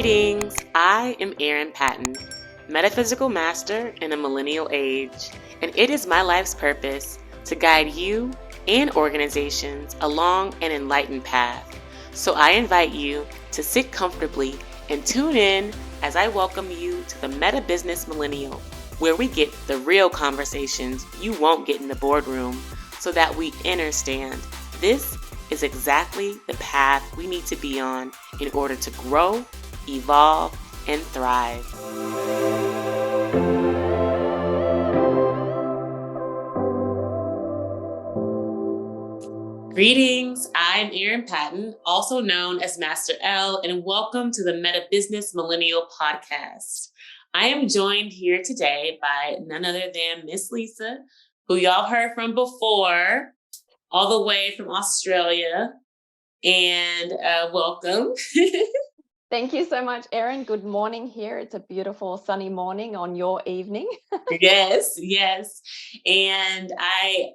Greetings, I am Erin Patton, metaphysical master in a millennial age, and it is my life's purpose to guide you and organizations along an enlightened path. So I invite you to sit comfortably and tune in as I welcome you to the Meta Business Millennial, where we get the real conversations you won't get in the boardroom so that we understand this is exactly the path we need to be on in order to grow, evolve, and thrive. Greetings, I'm Erin Patton, also known as Master L, and welcome to the Meta Business Millennial Podcast. I am joined here today by none other than Miss Lisa, who y'all heard from before, all the way from Australia, and welcome. Thank you so much, Erin. Good morning here. It's a beautiful sunny morning on your evening. Yes. And I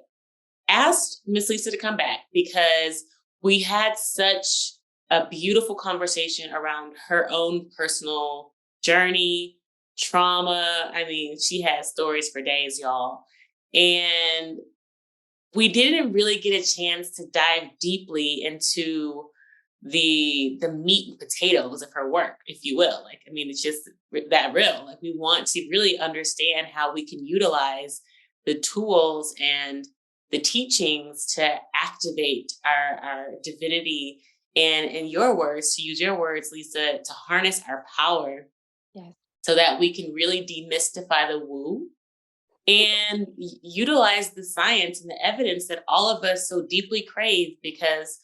asked Miss Lisa to come back because we had such a beautiful conversation around her own personal journey, trauma. I mean, she has stories for days, y'all. And we didn't really get a chance to dive deeply into the meat and potatoes of her work, if you will. Like, I mean, it's just that real. Like, we want to really understand how we can utilize the tools and the teachings to activate our divinity, and in your words, to use your words, Lisa, to harness our power. Yes. So that we can really demystify the woo and utilize the science and the evidence that all of us so deeply crave. Because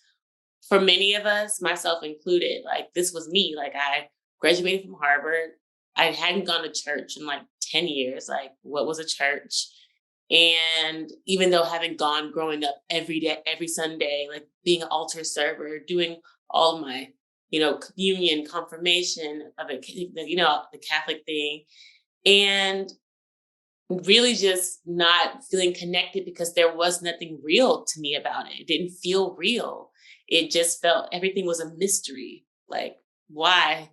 for many of us, myself included, like, this was me. Like, I graduated from Harvard. I hadn't gone to church in like 10 years. Like, what was a church? And even though having gone growing up every day, every Sunday, like being an altar server, doing all my, communion, confirmation of it, the Catholic thing, and really just not feeling connected because there was nothing real to me about it. It didn't feel real. It just felt everything was a mystery. Like, why?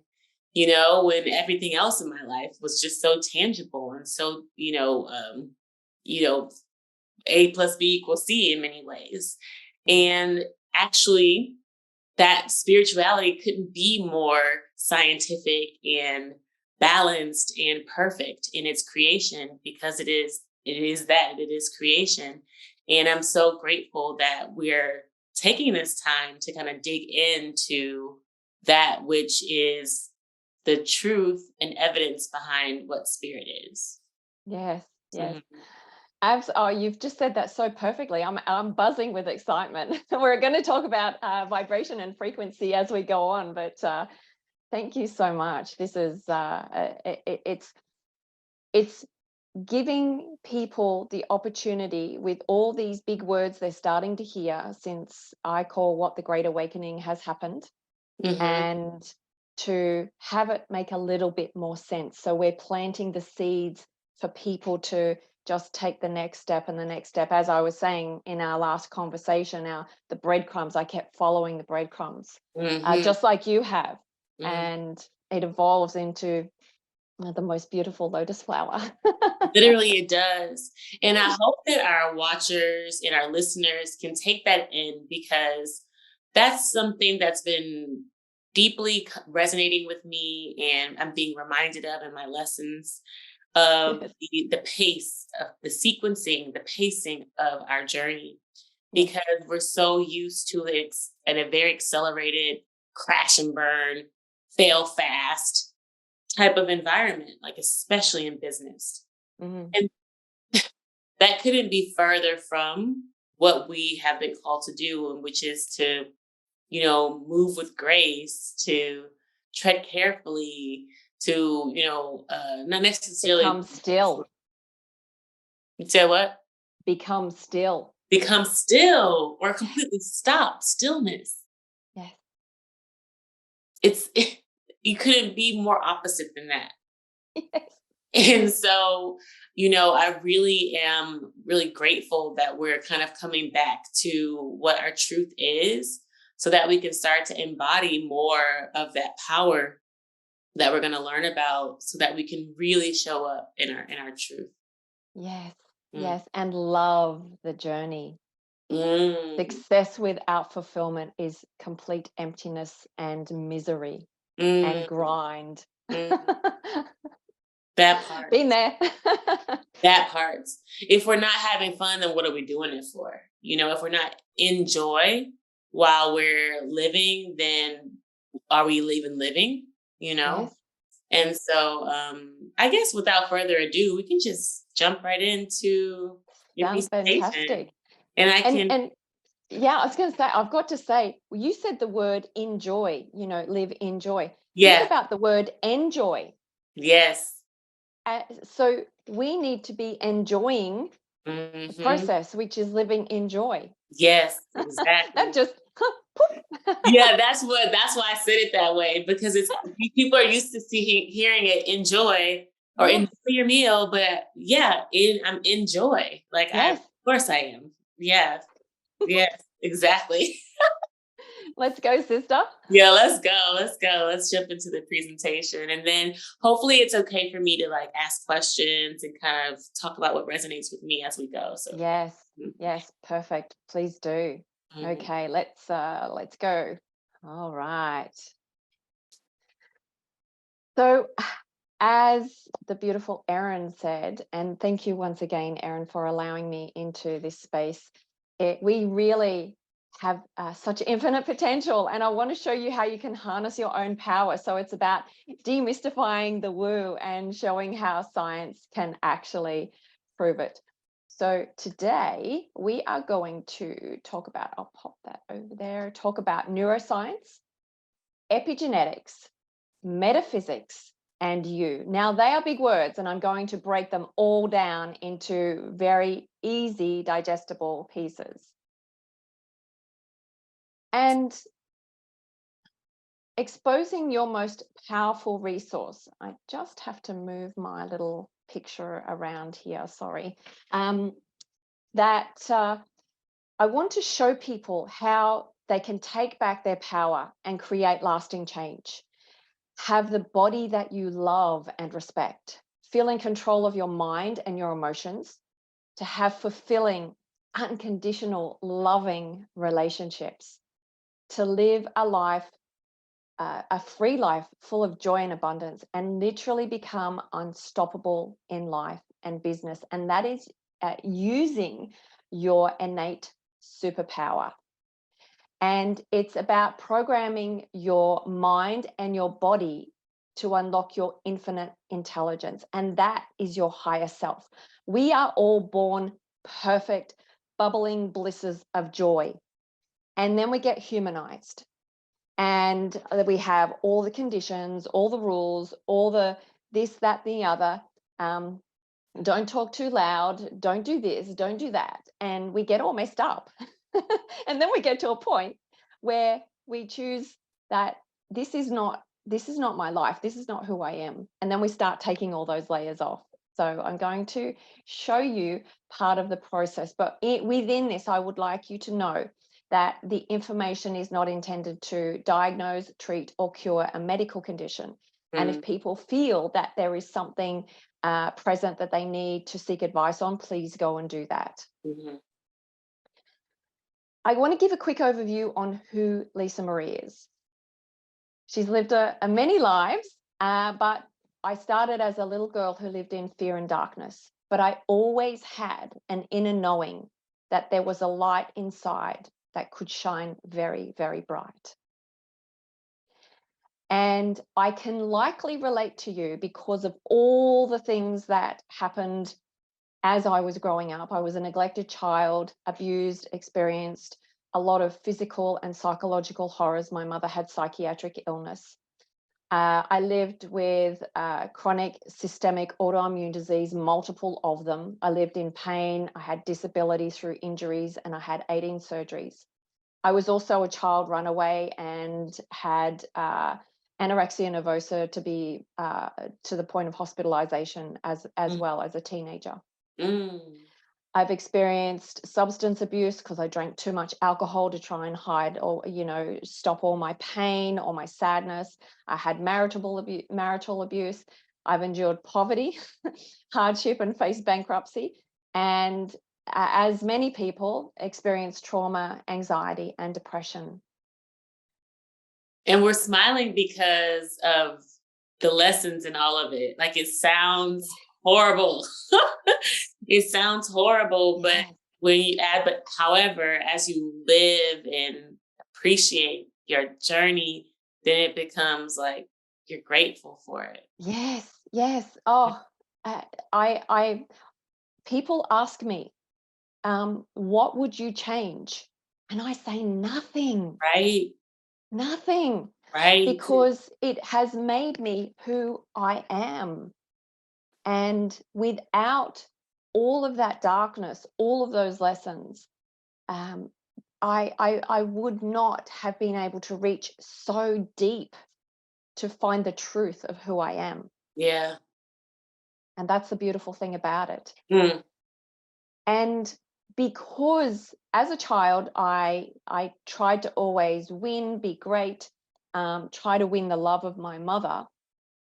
When everything else in my life was just so tangible and so, A plus B equals C in many ways. And actually, that spirituality couldn't be more scientific and balanced and perfect in its creation, because it is creation. And I'm so grateful that we're taking this time to kind of dig into that which is the truth and evidence behind what spirit is. Yes. Mhm. Oh, you've just said that so perfectly. I'm buzzing with excitement. We're going to talk about vibration and frequency as we go on, but thank you so much. This is it's giving people the opportunity, with all these big words they're starting to hear since I call what the Great Awakening has happened, Mm-hmm. and to have it make a little bit more sense. So we're planting the seeds for people to just take the next step and the next step. As I was saying in our last conversation, the breadcrumbs, I kept following the breadcrumbs, just like you have. Mm-hmm. And it evolves into the most beautiful lotus flower. Literally, it does. And I hope that our watchers and our listeners can take that in, because that's something that's been deeply resonating with me, and I'm being reminded of in my lessons of the pace of the sequencing, the pacing of our journey, because we're so used to it at a very accelerated crash and burn, fail fast type of environment, like especially in business. Mm-hmm. And that couldn't be further from what we have been called to do, which is to, move with grace, to tread carefully, to, not necessarily become still. You say what? Become still. Become still, or completely stop. Stillness. Yes. You couldn't be more opposite than that. Yes. And so, I really am really grateful that we're kind of coming back to what our truth is, so that we can start to embody more of that power that we're going to learn about so that we can really show up in our truth. Yes. Mm. Yes. And love the journey. Mm. Success without fulfillment is complete emptiness and misery and Mm. grind. Mm. That part. Been there. That part. If we're not having fun, then what are we doing it for? If we're not in joy while we're living, then are we even living? You know? Yes. And so I guess without further ado, we can just jump right into your Sounds presentation. fantastic. And I can, And yeah, I was going to say, I've got to say, you said the word enjoy, live in joy. What yeah, about the word enjoy? yes. So we need to be enjoying the Hmm. process, which is living in joy. Yes, That exactly. just poof. Yeah, that's why I said it that way, because people are used to hearing it enjoy or Yes, enjoy your meal, but yeah, I'm in joy. Like of yes. course I am. Yeah, yes, exactly. Let's go, sister. Yeah, let's go. Let's go. Let's jump into the presentation. And then hopefully it's okay for me to like ask questions and kind of talk about what resonates with me as we go. So Yes, yes, perfect. Please do. mhm. Okay, let's go. All right. So as the beautiful Erin said, and thank you once again, Erin, for allowing me into this space. We really have such infinite potential, and I want to show you how you can harness your own power. So it's about demystifying the woo and showing how science can actually prove it. So today we are going to talk about, I'll pop that over there, talk about neuroscience, epigenetics, metaphysics, and you. Now, they are big words, and I'm going to break them all down into very easy, digestible pieces. And exposing your most powerful resource. I just have to move my little picture around here, sorry. That I want to show people how they can take back their power and create lasting change. Have the body that you love and respect, feel in control of your mind and your emotions, to have fulfilling, unconditional, loving relationships, to live a life, a free life full of joy and abundance, and literally become unstoppable in life and business. And that is using your innate superpower. And it's about programming your mind and your body to unlock your infinite intelligence. And that is your higher self. We are all born perfect, bubbling blisses of joy. And then we get humanized. And we have all the conditions, all the rules, all the this, that, the other. Don't talk too loud. Don't do this. Don't do that. And we get all messed up. And then we get to a point where we choose that this is not my life, this is not who I am, and then we start taking all those layers off. So I'm going to show you part of the process, but within this I would like you to know that the information is not intended to diagnose, treat, or cure a medical condition. And if Mm. people feel that there is something present that they need to seek advice on, please go and do that. Mhm. I want to give a quick overview on who Lisa Marree is. She's lived a many lives, but I started as a little girl who lived in fear and darkness. But I always had an inner knowing that there was a light inside that could shine very, very bright. And I can likely relate to you because of all the things that happened as I was growing up. I was a neglected child, abused, experienced a lot of physical and psychological horrors. My mother had psychiatric illness. I lived with chronic systemic autoimmune disease, multiple of them. I lived in pain. I had disability through injuries, and I had 18 surgeries. I was also a child runaway and had anorexia nervosa to be to the point of hospitalization as Mm. well as a teenager. Mm. I've experienced substance abuse because I drank too much alcohol to try and hide or, stop all my pain or my sadness. I had marital abuse. I've endured poverty, hardship, and faced bankruptcy. And as many people, experience trauma, anxiety, and depression. And we're smiling because of the lessons in all of it. Like, it sounds horrible. It sounds horrible, but Yes. when you add, but however, as you live and appreciate your journey, then it becomes like you're grateful for it. Yes. Yes. Oh, I people ask me, what would you change? And I say nothing, Right? nothing, Right. because it has made me who I am. And without all of that darkness, all of those lessons, um, I would not have been able to reach so deep to find the truth of who I am. Yeah. And that's the beautiful thing about it. Mm. And because as a child, I tried to always win, be great, try to win the love of my mother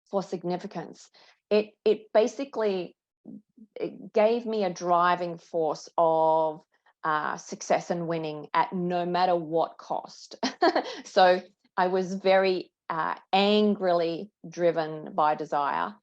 for significance. It basically it gave me a driving force of success and winning at no matter what cost. So I was very angrily driven by desire.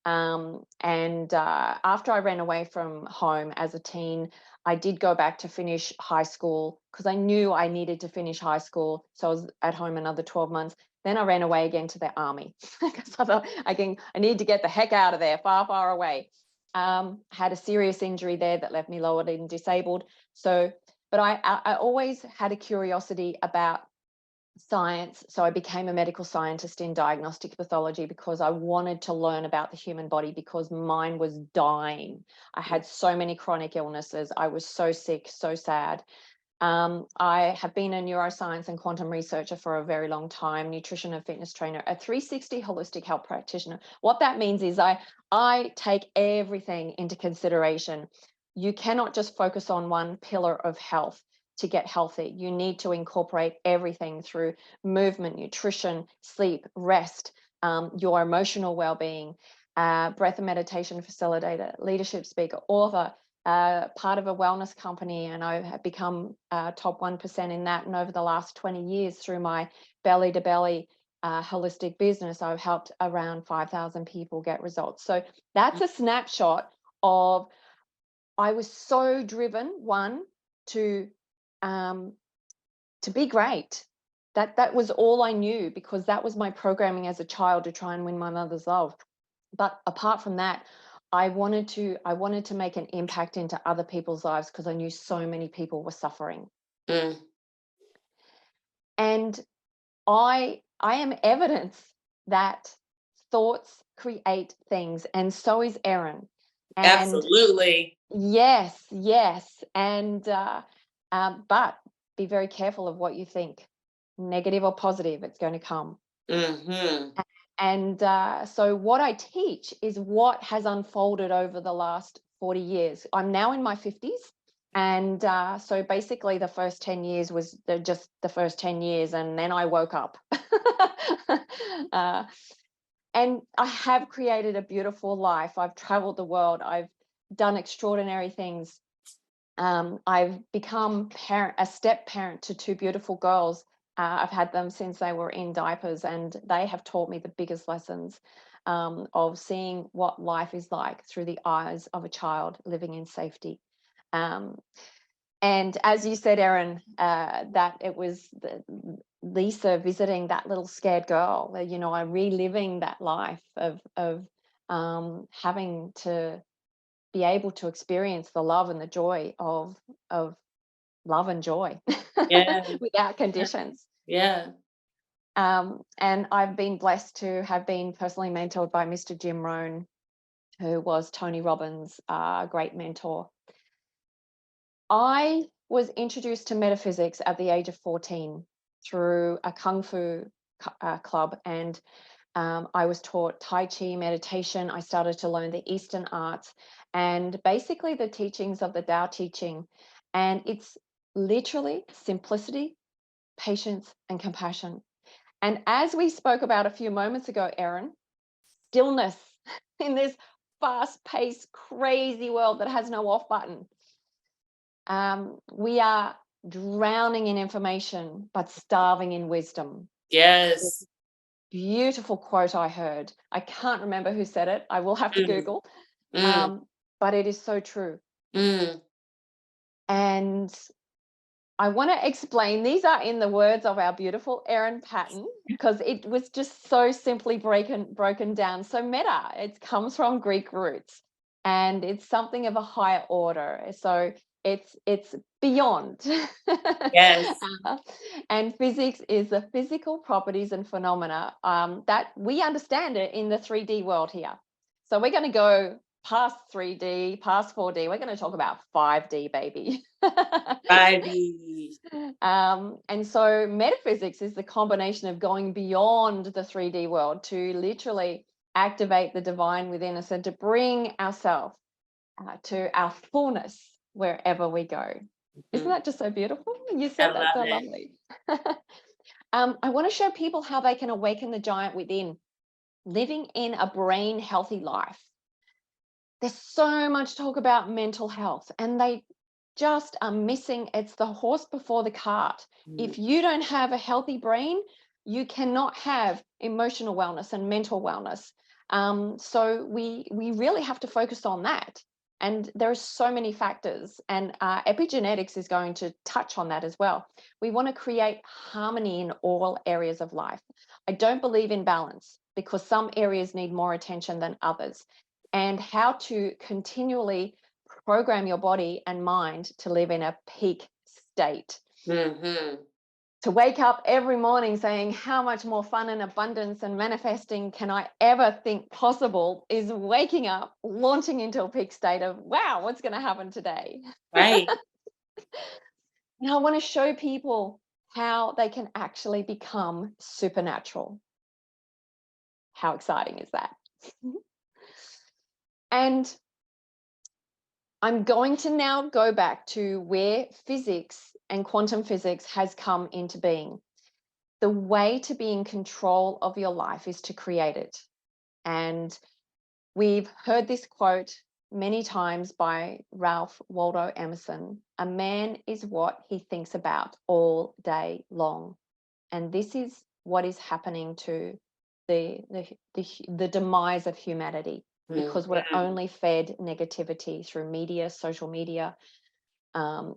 And after I ran away from home as a teen, I did go back to finish high school because I knew I needed to finish high school. So I was at home another 12 months. Then I ran away again to the army because I thought I need to get the heck out of there, far, far away. Had a serious injury there that left me lowered and disabled. So, but I always had a curiosity about science. So I became a medical scientist in diagnostic pathology because I wanted to learn about the human body because mine was dying. I had so many chronic illnesses. I was so sick, so sad. I have been a neuroscience and quantum researcher for a very long time, nutrition and fitness trainer, a 360 holistic health practitioner. What that means is I take everything into consideration. You cannot just focus on one pillar of health to get healthy. You need to incorporate everything through movement, nutrition, sleep, rest, your emotional well-being, breath and meditation facilitator, leadership speaker, author, part of a wellness company, and I have become top 1% in that. And over the last 20 years, through my belly to belly holistic business, I've helped around 5,000 people get results. So that's a snapshot of I was so driven, one, to um, be great. That was all I knew because that was my programming as a child to try and win my mother's love. But apart from that, I wanted to make an impact into other people's lives because I knew so many people were suffering. Mm. And I am evidence that thoughts create things, and so is Erin. And Absolutely. yes, yes, and but be very careful of what you think, negative or positive. It's going to come. Hmm. And so what I teach is what has unfolded over the last 40 years. I'm now in my 50s. And so basically the first 10 years was just the first 10 years. And then I woke up. uh, and I have created a beautiful life. I've traveled the world. I've done extraordinary things. I've become a step parent to two beautiful girls. I've had them since they were in diapers, and they have taught me the biggest lessons of seeing what life is like through the eyes of a child living in safety. Um, and as you said, Erin, that it was Lisa visiting that little scared girl. I'm reliving that life of having to be able to experience the love and the joy of love and joy Yeah. without conditions. Yeah. And I've been blessed to have been personally mentored by Mr. Jim Rohn, who was Tony Robbins' great mentor. I was introduced to metaphysics at the age of 14 through a kung fu club, and I was taught Tai Chi, meditation. I started to learn the Eastern arts and basically the teachings of the Tao Te Ching. And it's literally simplicity, patience, and compassion. And as we spoke about a few moments ago, Erin, stillness in this fast-paced, crazy world that has no off button. We are drowning in information, but starving in wisdom. Yes. Beautiful quote I heard. I can't remember who said it. I will have to Mm, Google. mm, But it is so true. mm. And I want to explain, these are in the words of our beautiful Erin Patton, because it was just so simply broken down. So meta, it comes from Greek roots and it's something of a higher order. So it's beyond. Yes. And physics is the physical properties and phenomena that we understand it in the 3D world here. So we're going to go past 3D, past 4D. We're going to talk about 5D, baby. 5D. And so metaphysics is the combination of going beyond the 3D world to literally activate the divine within us and to bring ourselves to our fullness wherever we go. Isn't that just so beautiful? You I said that love so it. lovely. I want to show people how they can awaken the giant within, living in a brain healthy life. There's so much talk about mental health and they just are missing. It's the horse before the cart. If you don't have a healthy brain, you cannot have emotional wellness and mental wellness. So we really have to focus on that. And there are so many factors, and epigenetics is going to touch on that as well. We want to create harmony in all areas of life. I don't believe in balance because some areas need more attention than others, and how to continually program your body and mind to live in a peak state. Mm-hmm. To wake up every morning saying how much more fun and abundance and manifesting can I ever think possible is waking up, launching into a peak state of, wow, what's going to happen today? Right. Now, I want to show people how they can actually become supernatural. How exciting is that? And I'm going to now go back to where physics and quantum physics has come into being. The way to be in control of your life is to create it. And we've heard this quote many times by Ralph Waldo Emerson: a man is what he thinks about all day long. And this is what is happening to the demise of humanity, because we're Mm-hmm. only fed negativity through media, social media.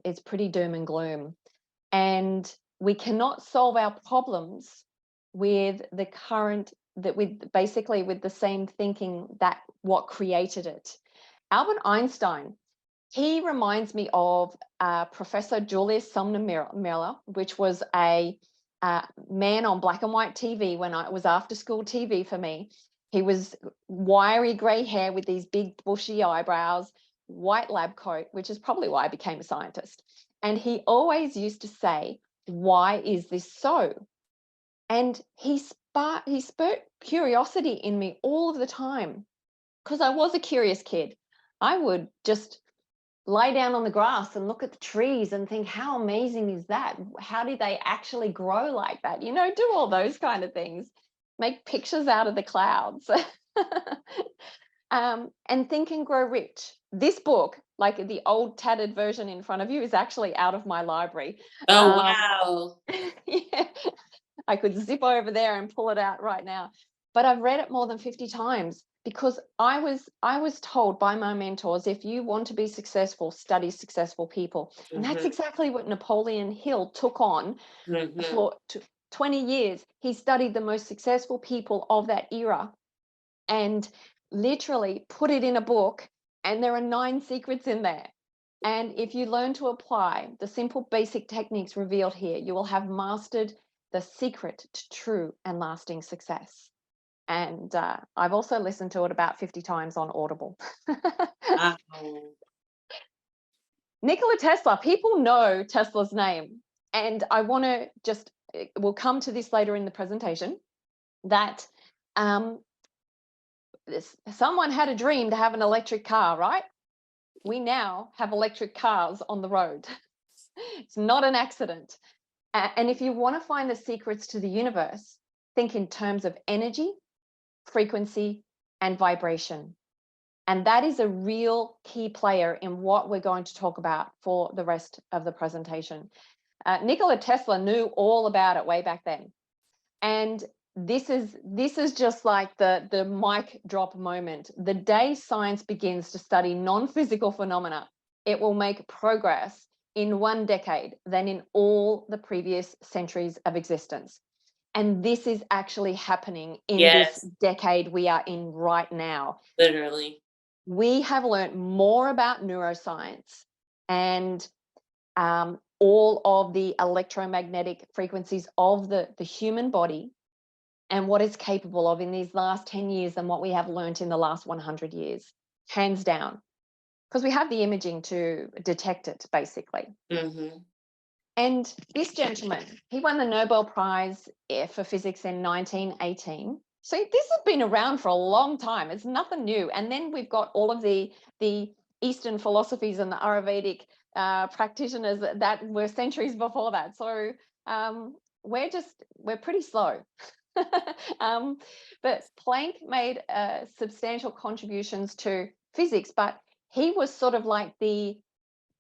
It's pretty doom and gloom. And we cannot solve our problems with the current, that with basically with the same thinking that what created it. Albert Einstein, he reminds me of Professor Julius Sumner Miller, which was a man on black and white TV when it was after school TV for me. He was wiry grey hair with these big bushy eyebrows, white lab coat, which is probably why I became a scientist. And he always used to say, why is this so? And he spurred curiosity in me all of the time, because I was a curious kid. I would just lie down on the grass and look at the trees and think, how amazing is that? How did they actually grow like that? You know, do all those kind of things, make pictures out of the clouds. And Think and Grow Rich. This book, like the old tattered version in front of you, is actually out of my library. Oh, wow. Yeah, I could zip over there and pull it out right now. But I've read it more than 50 times because I was told by my mentors, if you want to be successful, study successful people. And that's Mm-hmm. exactly what Napoleon Hill took on Mm-hmm. for 20 years. He studied the most successful people of that era and literally put it in a book, and there are 9 secrets in there. And if you learn to apply the simple basic techniques revealed here, you will have mastered the secret to true and lasting success. And I've also listened to it about 50 times on Audible. Wow. Nikola Tesla, people know Tesla's name. And I want to just, we'll come to this later in the presentation, that someone had a dream to have an electric car, right? We now have electric cars on the road. It's not an accident. And if you want to find the secrets to the universe, think in terms of energy, frequency, and vibration. And that is a real key player in what we're going to talk about for the rest of the presentation. Nikola Tesla knew all about it way back then. And this is just like the mic drop moment. The day science begins to study non-physical phenomena, it will make progress in 1 decade than in all the previous centuries of existence. And this is actually happening in this decade we are in right now. Literally. We have learned more about neuroscience and all of the electromagnetic frequencies of the human body and what it's capable of in these last 10 years than what we have learned in the last 100 years, hands down, because we have the imaging to detect it, basically. Mm-hmm. And this gentleman, he won the Nobel Prize for physics in 1918. So this has been around for a long time. It's nothing new. And then we've got all of the Eastern philosophies and the Ayurvedic practitioners that were centuries before that. So we're pretty slow. But Planck made substantial contributions to physics, but he was sort of like the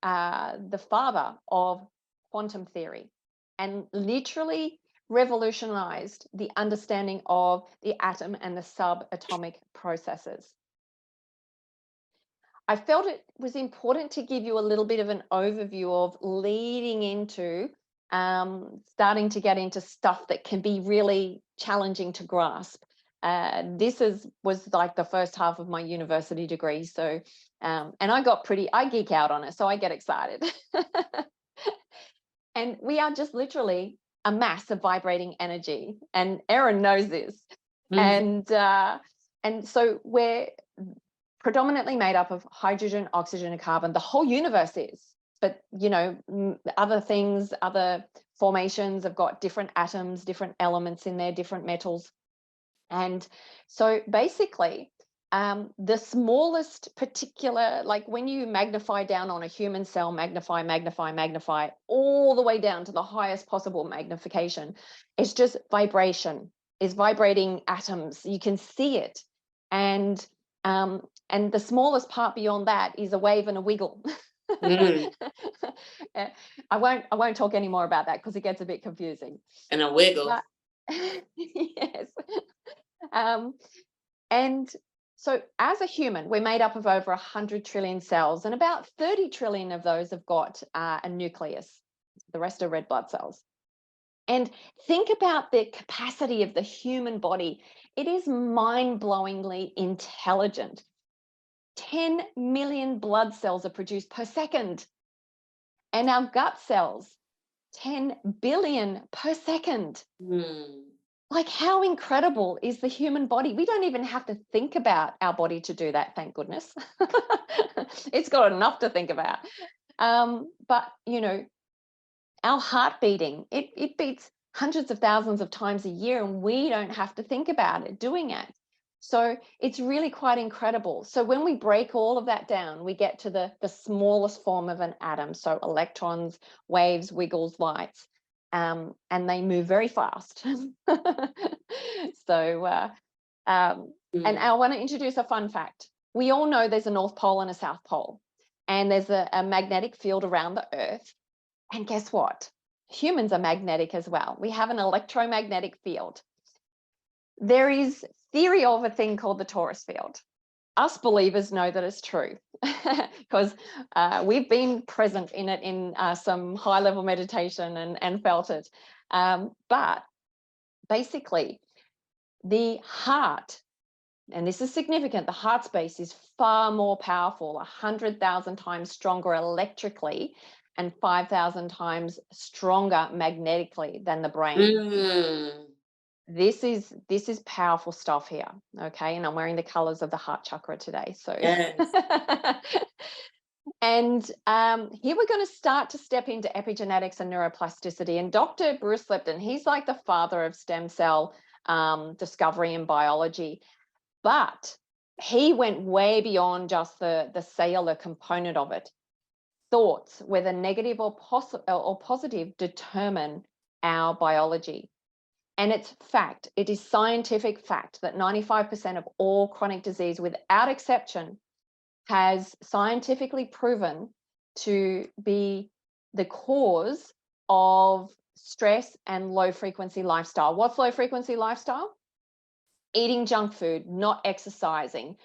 father of quantum theory and literally revolutionized the understanding of the atom and the subatomic processes. I felt it was important to give you a little bit of an overview of leading into starting to get into stuff that can be really challenging to grasp. This was like the first half of my university degree. So, and I geek out on it, so I get excited. And we are just literally a mass of vibrating energy, and Erin knows this. Mm-hmm. And so we're predominantly made up of hydrogen, oxygen, and carbon. The whole universe is, but other things, other formations have got different atoms, different elements in there, different metals. And so basically, the smallest particular, like when you magnify down on a human cell, magnify, all the way down to the highest possible magnification, it's just vibration, is vibrating atoms. You can see it. And the smallest part beyond that is a wave and a wiggle. Mm. I won't talk any more about that because it gets a bit confusing. And a wiggle. Yes. And so as a human, we're made up of over 100 trillion cells, and about 30 trillion of those have got a nucleus. The rest are red blood cells. And think about the capacity of the human body. It is mind-blowingly intelligent. 10 million blood cells are produced per second. And our gut cells, 10 billion per second. Mm. Like, how incredible is the human body? We don't even have to think about our body to do that, thank goodness. It's got enough to think about. But, our heart beating, it beats hundreds of thousands of times a year, and we don't have to think about it doing it. So it's really quite incredible. So when we break all of that down, we get to the smallest form of an atom. So electrons, waves, wiggles, lights. And they move very fast. So, and I want to introduce a fun fact. We all know there's a North Pole and a South Pole, and there's a magnetic field around the Earth. And guess what? Humans are magnetic as well. We have an electromagnetic field. There is theory of a thing called the torus field. Us believers know that it's true because we've been present in it in some high-level meditation and felt it. But basically, the heart, and this is significant, the heart space is far more powerful, 100,000 times stronger electrically and 5,000 times stronger magnetically than the brain. Mm. This is powerful stuff here, okay? And I'm wearing the colors of the heart chakra today. So, yes. And here we're going to start to step into epigenetics and neuroplasticity. And Dr. Bruce Lipton, he's like the father of stem cell discovery in biology. But he went way beyond just the cellular component of it. Thoughts, whether negative or positive, determine our biology. And it's fact, it is scientific fact that 95% of all chronic disease, without exception, has scientifically proven to be the cause of stress and low frequency lifestyle. What's low frequency lifestyle? Eating junk food, not exercising,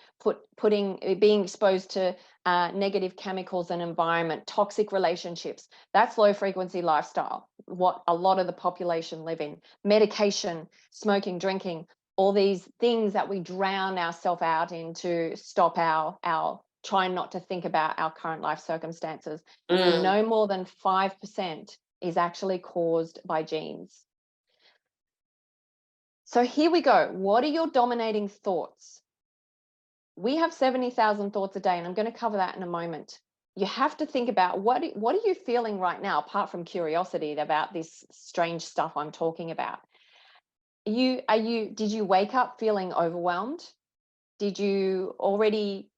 being exposed to negative chemicals and environment, toxic relationships. That's low frequency lifestyle, what a lot of the population live in. Medication, smoking, drinking, all these things that we drown ourselves out in to stop our trying not to think about our current life circumstances. And no more than 5% is actually caused by genes. So here we go. What are your dominating thoughts? We have 70,000 thoughts a day, and I'm going to cover that in a moment. You have to think about what are you feeling right now, apart from curiosity about this strange stuff I'm talking about. Did you wake up feeling overwhelmed? Did you already,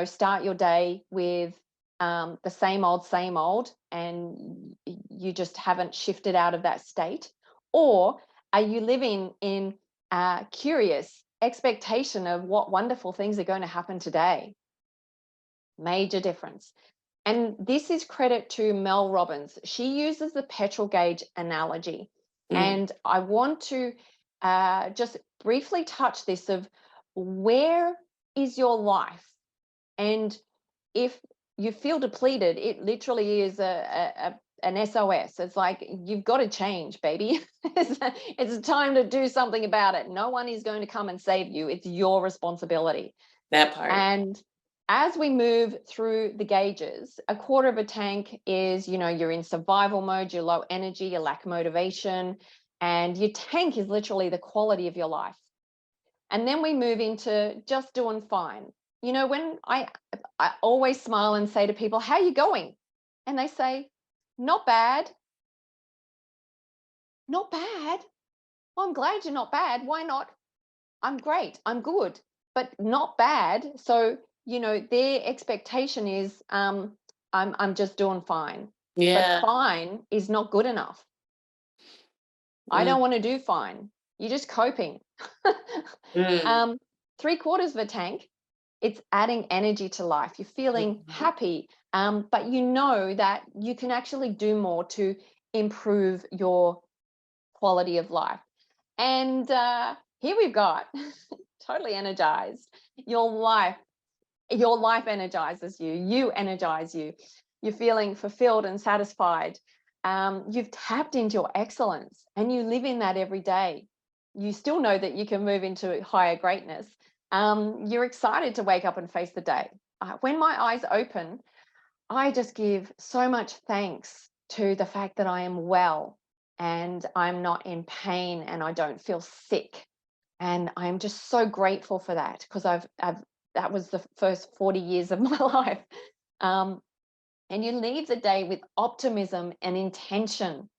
start your day with the same old, and you just haven't shifted out of that state? Or are you living in curious expectation of what wonderful things are going to happen today? Major difference. And this is credit to Mel Robbins. She uses the petrol gauge analogy. And I want to just briefly touch this of where is your life? And if you feel depleted, it literally is an SOS. It's like, you've got to change, baby. It's time to do something about it. No one is going to come and save you. It's your responsibility. That part. And as we move through the gauges, a quarter of a tank is, you're in survival mode, you're low energy, you lack motivation, and your tank is literally the quality of your life. And then we move into just doing fine. When I always smile and say to people, how are you going? And they say, not bad. Not bad? Well, I'm glad you're not bad. Why not? I'm great. I'm good, but not bad. So, their expectation is I'm just doing fine. Yeah. But fine is not good enough. I don't want to do fine. You're just coping. 3/4 of a tank, it's adding energy to life. You're feeling happy, but you know that you can actually do more to improve your quality of life. And here we've got totally energized. Your life energizes you. You energize you. You're feeling fulfilled and satisfied. You've tapped into your excellence, and you live in that every day. You still know that you can move into higher greatness. You're excited to wake up and face the day. When my eyes open, I just give so much thanks to the fact that I am well and I'm not in pain and I don't feel sick. And I'm just so grateful for that, because that was the first 40 years of my life. And you leave the day with optimism and intention.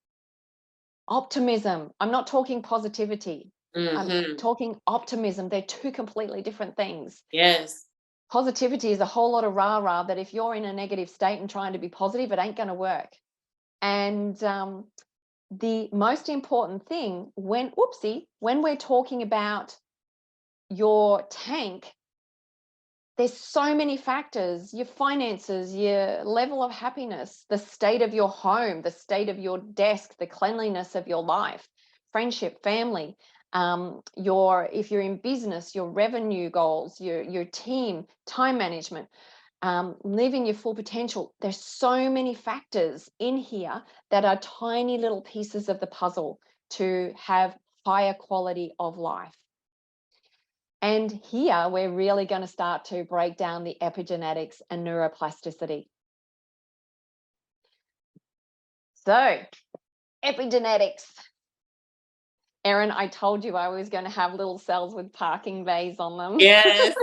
Optimism. I'm not talking positivity. I'm talking optimism. They're two completely different things. Yes. Positivity is a whole lot of rah-rah that if you're in a negative state and trying to be positive, it ain't going to work. And the most important thing when we're talking about your tank, there's so many factors: your finances, your level of happiness, the state of your home, the state of your desk, the cleanliness of your life, friendship, family, if you're in business, your revenue goals, your team, time management, living your full potential. There's so many factors in here that are tiny little pieces of the puzzle to have higher quality of life. And here we're really going to start to break down the epigenetics and neuroplasticity. So, epigenetics. Erin, I told you I was going to have little cells with parking bays on them. Yes.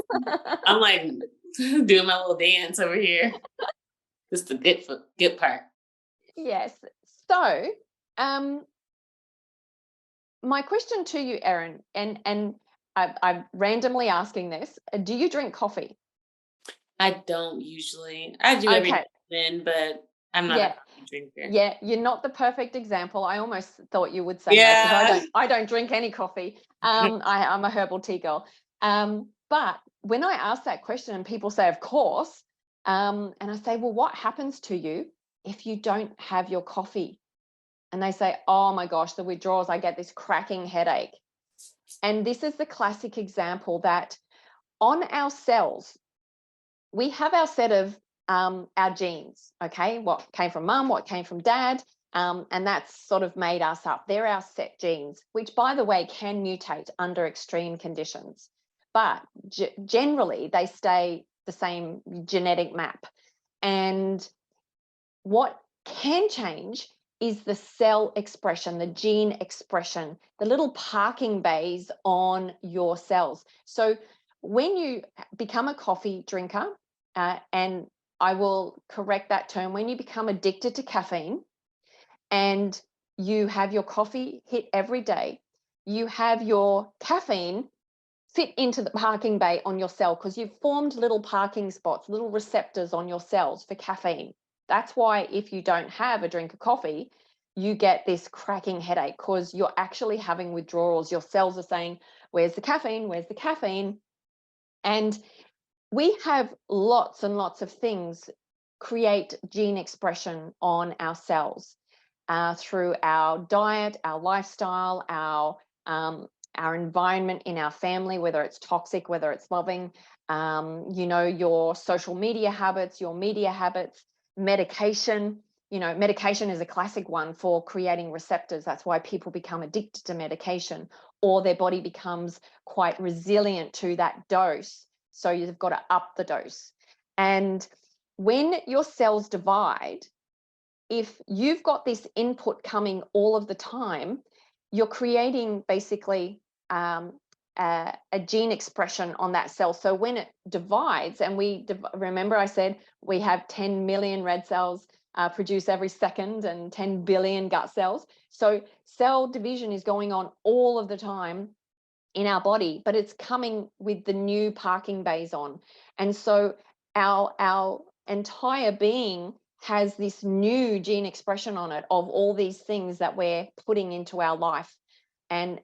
I'm like doing my little dance over here. Just the good part. Yes. So, my question to you, Erin, and I'm randomly asking this, do you drink coffee? I don't usually. I do every now Okay. and then, but I'm not a Yeah. coffee drinker. Yeah, you're not the perfect example. I almost thought you would say no, because I Yeah. don't I don't drink any coffee. I'm a herbal tea girl. But when I ask that question and people say, of course, and I say, well, what happens to you if you don't have your coffee? And they say, oh my gosh, the withdrawals, I get this cracking headache. And this is the classic example that on our cells, we have our set of our genes, okay? What came from mum, what came from dad, and that's sort of made us up. They're our set genes, which, by the way, can mutate under extreme conditions. But generally, they stay the same genetic map. And what can change is the cell expression, the gene expression, the little parking bays on your cells. So when you become a coffee drinker, and I will correct that term, when you become addicted to caffeine and you have your coffee hit every day, you have your caffeine fit into the parking bay on your cell because you've formed little parking spots, little receptors on your cells for caffeine. That's why if you don't have a drink of coffee, you get this cracking headache because you're actually having withdrawals. Your cells are saying, where's the caffeine? Where's the caffeine? And we have lots and lots of things create gene expression on our cells through our diet, our lifestyle, our environment in our family, whether it's toxic, whether it's loving, your social media habits, your media habits, medication. Medication is a classic one for creating receptors. That's why people become addicted to medication, or their body becomes quite resilient to that dose. So you've got to up the dose. And when your cells divide, if you've got this input coming all of the time, you're creating basically a gene expression on that cell. So when it divides, and remember I said we have 10 million red cells produce every second and 10 billion gut cells. So cell division is going on all of the time in our body, but it's coming with the new parking bays on. And so our entire being has this new gene expression on it of all these things that we're putting into our life. And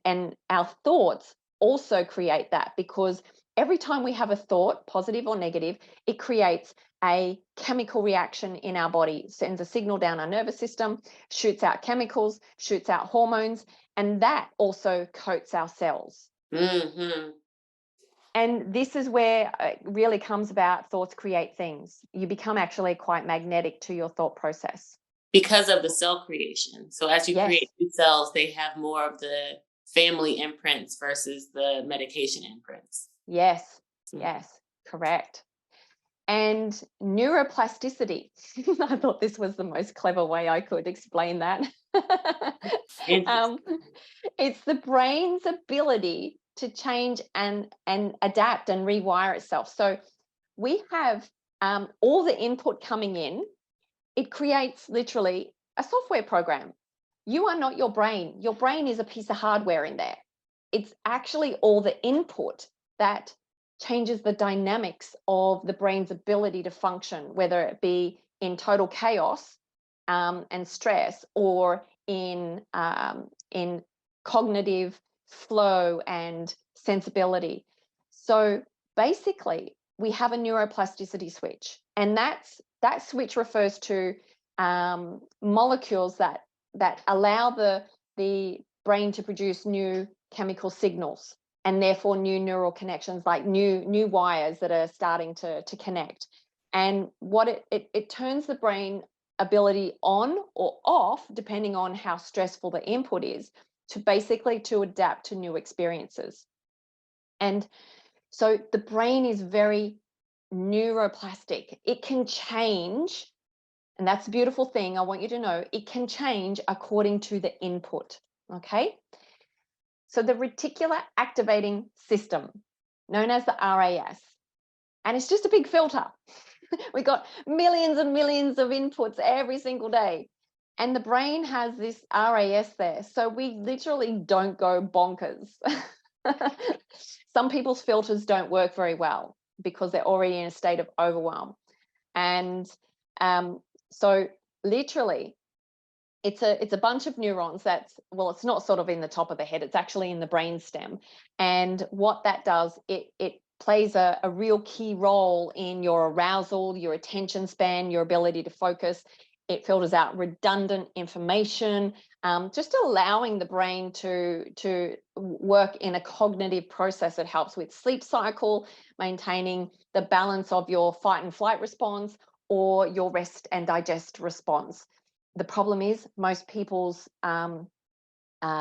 our thoughts also create that, because every time we have a thought, positive or negative, it creates a chemical reaction in our body, sends a signal down our nervous system, shoots out chemicals, shoots out hormones, and that also coats our cells. Hmm. And this is where it really comes about thoughts create things. You become actually quite magnetic to your thought process. Because of the cell creation. So as you Yes, create new cells, they have more of the family imprints versus the medication imprints. yes, Mm. yes, correct. And neuroplasticity. I thought this was the most clever way I could explain that. um, Interesting. it's the brain's ability to change and adapt and rewire itself. So we have all the input coming in. It creates literally a software program. You are not your brain. Your brain is a piece of hardware in there. It's actually all the input that changes the dynamics of the brain's ability to function, whether it be in total chaos and stress, or in cognitive flow and sensibility. So basically, we have a neuroplasticity switch, and that switch refers to molecules that allow the brain to produce new chemical signals, and therefore new neural connections, like new wires that are starting to connect. And what it turns the brain ability on or off depending on how stressful the input is, to basically to adapt to new experiences. And so the brain is very neuroplastic. It can change, and that's a beautiful thing. I want you to know it can change according to the input. Okay. So the reticular activating system, known as the RAS, and it's just a big filter. We got millions and millions of inputs every single day. And the brain has this RAS there. So we literally don't go bonkers. Some people's filters don't work very well because they're already in a state of overwhelm. And so literally, it's a bunch of neurons that's, well, it's not sort of in the top of the head, it's actually in the brain stem. And what that does, it plays a real key role in your arousal, your attention span, your ability to focus. It filters out redundant information, just allowing the brain to work in a cognitive process. It helps with sleep cycle, maintaining the balance of your fight and flight response or your rest and digest response. The problem is most people's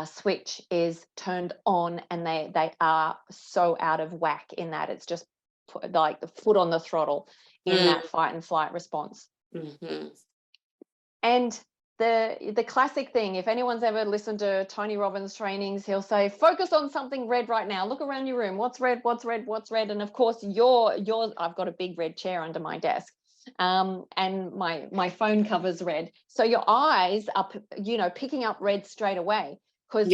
switch is turned on, and they are so out of whack in that it's just like the foot on the throttle in that fight and flight response. Mm-hmm. And the classic thing, if anyone's ever listened to Tony Robbins trainings, he'll say, focus on something red right now. Look around your room. What's red? What's red? What's red? And of course, I've got a big red chair under my desk. And my phone cover's red. So your eyes are, picking up red straight away because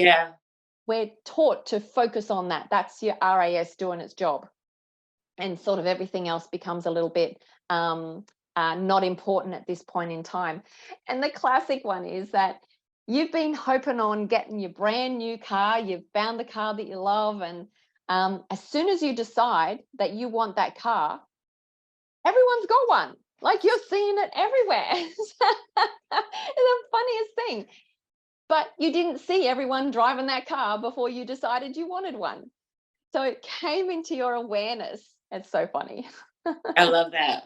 we're taught to focus on that. That's your RAS doing its job. And sort of everything else becomes a little bit not important at this point in time. And the classic one is that you've been hoping on getting your brand new car, you've found the car that you love, and as soon as you decide that you want that car, everyone's got one. Like, you're seeing it everywhere. It's the funniest thing. But you didn't see everyone driving that car before you decided you wanted one. So it came into your awareness. It's so funny. I love that.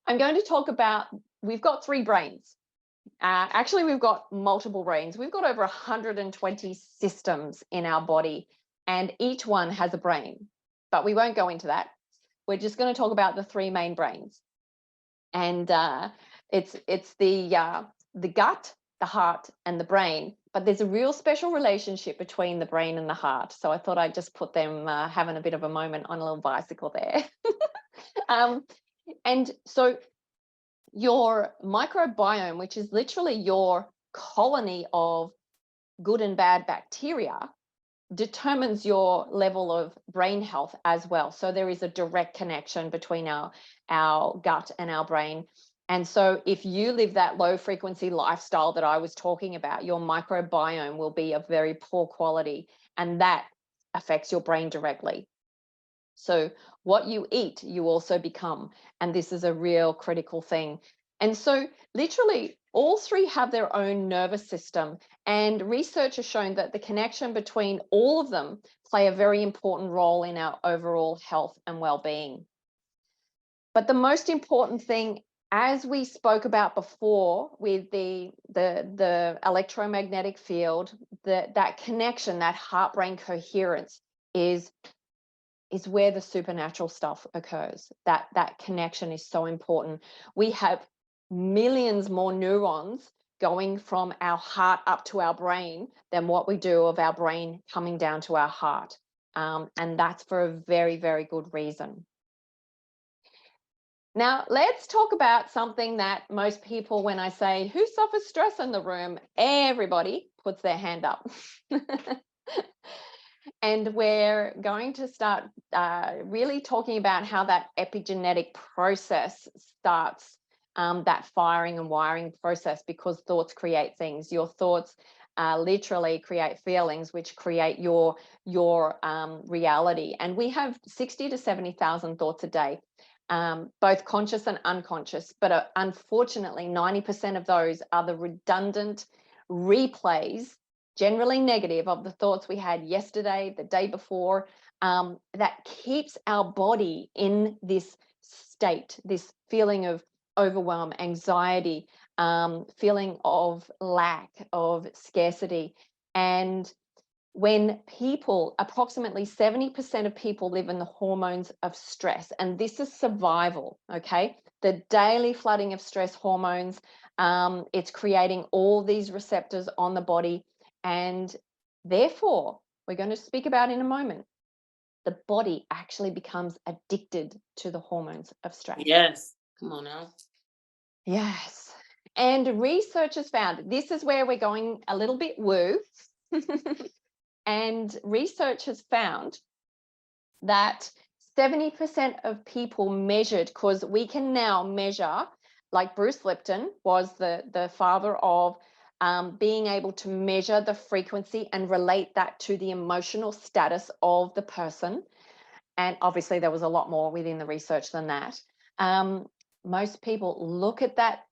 I'm going to talk about, we've got 3 brains. Actually, we've got multiple brains. We've got over 120 systems in our body, and each one has a brain. But we won't go into that. We're just going to talk about the 3 main brains. And it's the gut, the heart, and the brain. But there's a real special relationship between the brain and the heart. So I thought I'd just put them having a bit of a moment on a little bicycle there. And so your microbiome, which is literally your colony of good and bad bacteria, determines your level of brain health as well. So there is a direct connection between our gut and our brain. And so if you live that low frequency lifestyle that I was talking about, your microbiome will be of very poor quality, and that affects your brain directly. So what you eat, you also become. And this is a real critical thing. And so literally all 3 have their own nervous system. And research has shown that the connection between all of them play a very important role in our overall health and well-being. But the most important thing, as we spoke about before with the electromagnetic field, that connection, that heart-brain coherence is where the supernatural stuff occurs. That connection is so important. We have millions more neurons going from our heart up to our brain than what we do of our brain coming down to our heart. And that's for a very, very good reason. Now, let's talk about something that most people, when I say, who suffers stress in the room, everybody puts their hand up. And we're going to start really talking about how that epigenetic process starts, that firing and wiring process, because thoughts create things. Your thoughts literally create feelings, which create your reality. And we have 60 to 70,000 thoughts a day, both conscious and unconscious. But unfortunately, 90% of those are the redundant replays, generally negative, of the thoughts we had yesterday, the day before, that keeps our body in this state, this feeling of overwhelm, anxiety, feeling of lack, of scarcity. And when people, approximately 70% of people live in the hormones of stress, and this is survival, okay? The daily flooding of stress hormones, it's creating all these receptors on the body. And therefore, we're going to speak about in a moment, the body actually becomes addicted to the hormones of stress. Yes. Come on now. Yes. And researchers found, this is where we're going a little bit woo, and researchers found that 70% of people measured, because we can now measure, like Bruce Lipton was the father of being able to measure the frequency and relate that to the emotional status of the person. And obviously there was a lot more within the research than that. Most people look at that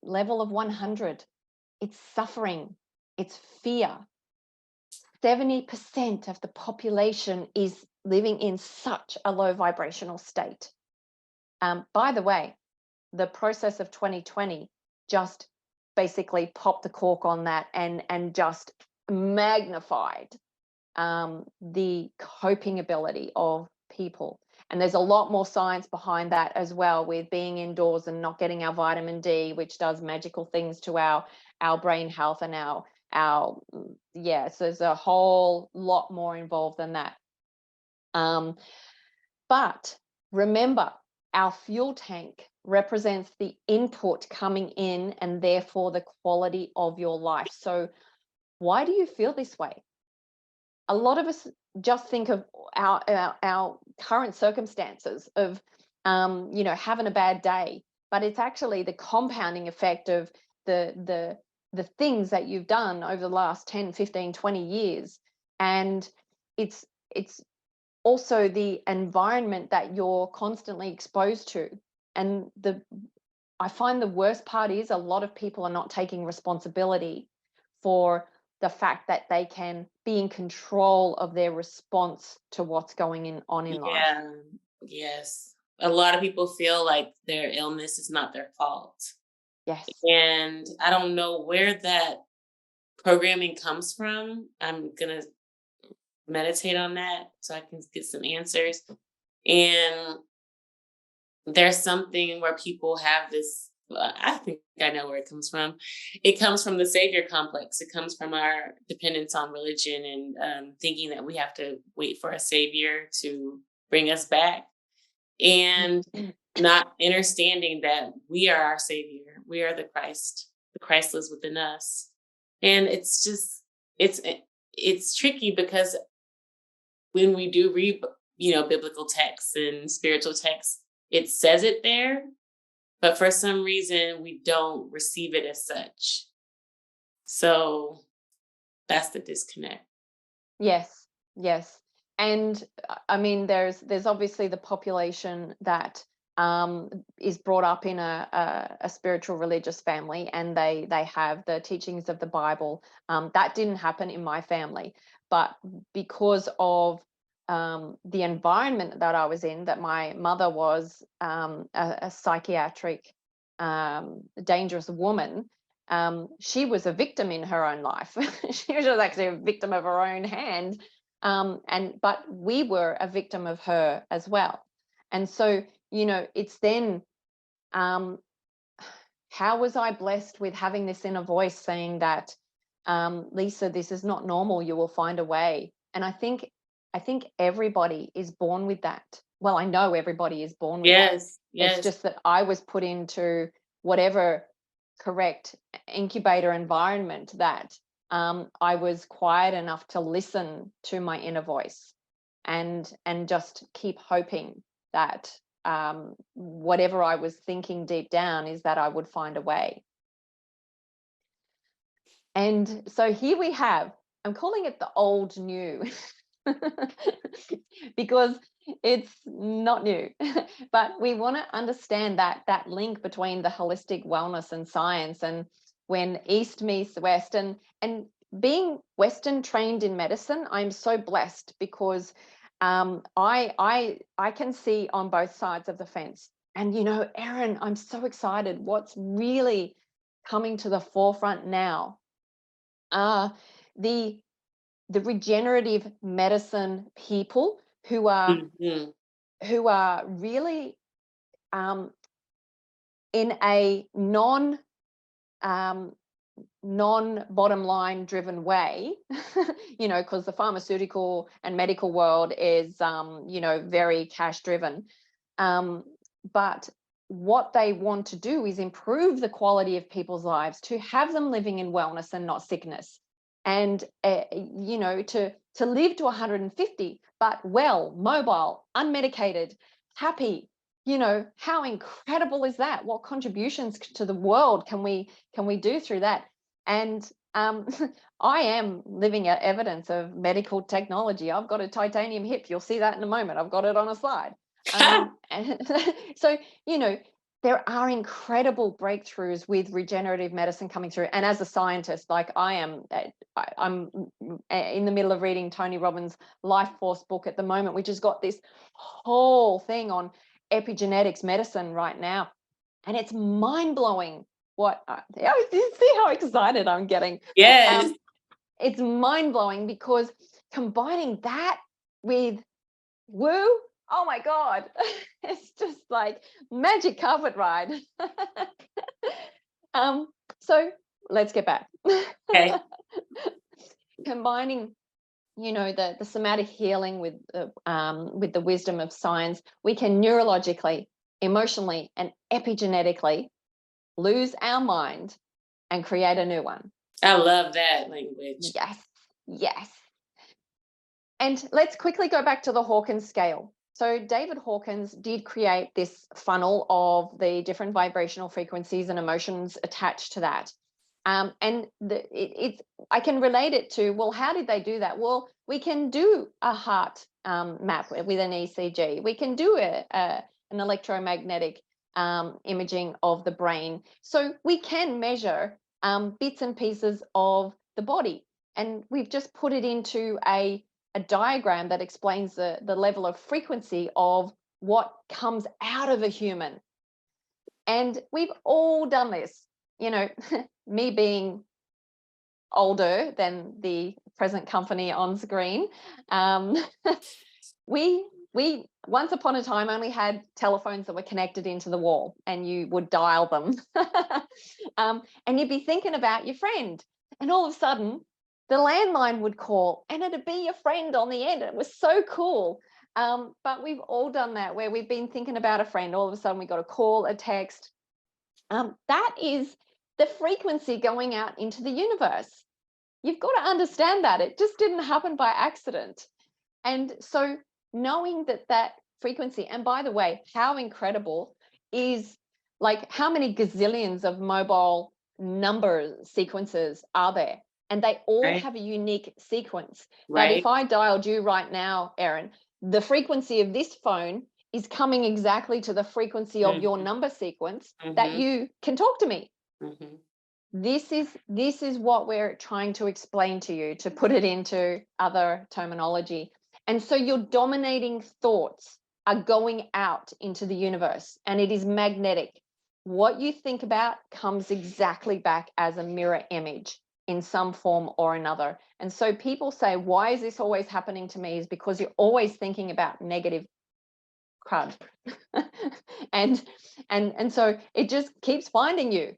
level of 100. It's suffering, it's fear. 70% of the population is living in such a low vibrational state. By the way, the process of 2020 just basically popped the cork on that and just magnified the coping ability of people. And there's a lot more science behind that as well, with being indoors and not getting our vitamin D, which does magical things to our brain health and our so there's a whole lot more involved than that. But remember, our fuel tank represents the input coming in and therefore the quality of your life. So why do you feel this way? A lot of us just think of our current circumstances of having a bad day, but it's actually the compounding effect of the things that you've done over the last 10, 15, 20 years. And it's also the environment that you're constantly exposed to. And I find the worst part is a lot of people are not taking responsibility for the fact that they can be in control of their response to what's going on in life. Yeah, yes. A lot of people feel like their illness is not their fault. Yes. And I don't know where that programming comes from. I'm going to meditate on that so I can get some answers. And there's something where people have this, I think I know where it comes from. It comes from the savior complex. It comes from our dependence on religion and thinking that we have to wait for a savior to bring us back, and not understanding that we are our savior. We are the Christ. The Christ lives within us. And it's just, it's tricky because when we do read, biblical texts and spiritual texts, it says it there, but for some reason we don't receive it as such. So that's the disconnect. Yes. And I mean, there's obviously the population that is brought up in a spiritual religious family, and they have the teachings of the Bible. That didn't happen in my family, but because of the environment that I was in, that my mother was a psychiatric dangerous woman. She was a victim in her own life. She was actually a victim of her own hand. But we were a victim of her as well. And so, it's then, how was I blessed with having this inner voice saying that, Lisa, this is not normal. You will find a way. And I think everybody is born with that. Well, I know everybody is born with that. Yes. It's just that I was put into whatever correct incubator environment that I was quiet enough to listen to my inner voice and just keep hoping that whatever I was thinking deep down is that I would find a way. And so here we have, I'm calling it the old new because it's not new, but we want to understand that link between the holistic wellness and science, and when East meets West, and being Western trained in medicine, I'm so blessed because I can see on both sides of the fence. And Erin, I'm so excited. What's really coming to the forefront now are the regenerative medicine people who are really in a non bottom line driven way, because the pharmaceutical and medical world is very cash driven, but what they want to do is improve the quality of people's lives, to have them living in wellness and not sickness, and to live to 150, but well, mobile, unmedicated, happy. How incredible is that? What contributions to the world can we do through that? And I am living evidence of medical technology. I've got a titanium hip. You'll see that in a moment. I've got it on a slide. So, there are incredible breakthroughs with regenerative medicine coming through. And as a scientist, like I'm in the middle of reading Tony Robbins' Life Force book at the moment, which has got this whole thing on epigenetics medicine right now. And it's mind-blowing what, you see how excited I'm getting? Yes. It's mind-blowing because combining that with woo, oh my God, it's just like magic carpet ride. So let's get back. Okay. Combining, the somatic healing with the wisdom of science, we can neurologically, emotionally, and epigenetically lose our mind and create a new one. I love that language. Yes. And let's quickly go back to the Hawkins scale. So David Hawkins did create this funnel of the different vibrational frequencies and emotions attached to that. And I can relate it to, well, how did they do that? Well, we can do a heart map with an ECG. We can do an electromagnetic imaging of the brain. So we can measure bits and pieces of the body. And we've just put it into a diagram that explains the level of frequency of what comes out of a human. And we've all done this, me being older than the present company on screen. We once upon a time only had telephones that were connected into the wall, and you would dial them. And you'd be thinking about your friend, and all of a sudden the landline would call and it'd be your friend on the end. It was so cool. But we've all done that, where we've been thinking about a friend. All of a sudden we got a call, a text. That is the frequency going out into the universe. You've got to understand that. It just didn't happen by accident. And so knowing that frequency, and by the way, how incredible is, like, how many gazillions of mobile number sequences are there? And they all have a unique sequence. That if I dialed you right now, Erin, the frequency of this phone is coming exactly to the frequency of your number sequence that you can talk to me. This is what we're trying to explain to you, to put it into other terminology. And so your dominating thoughts are going out into the universe, and it is magnetic. What you think about comes exactly back as a mirror image in some form or another. And so people say, why is this always happening to me? Is because you're always thinking about negative crud. and so it just keeps finding you.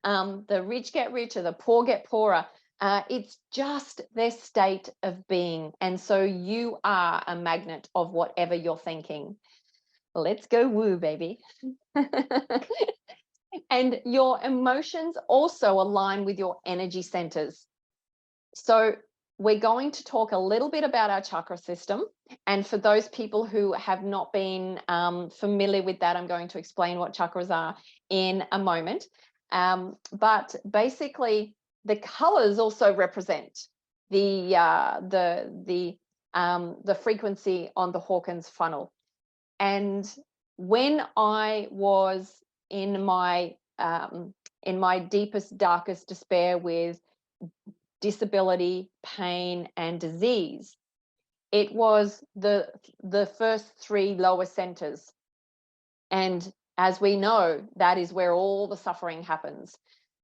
The rich get richer, the poor get poorer. It's just their state of being. And so you are a magnet of whatever you're thinking. Let's go woo, baby. And your emotions also align with your energy centers. So we're going to talk a little bit about our chakra system. And for those people who have not been familiar with that, I'm going to explain what chakras are in a moment. But basically, the colors also represent the frequency on the Hawkins funnel. And when I was in my deepest, darkest despair with disability, pain, and disease, it was the first three lower centers. And as we know, that is where all the suffering happens.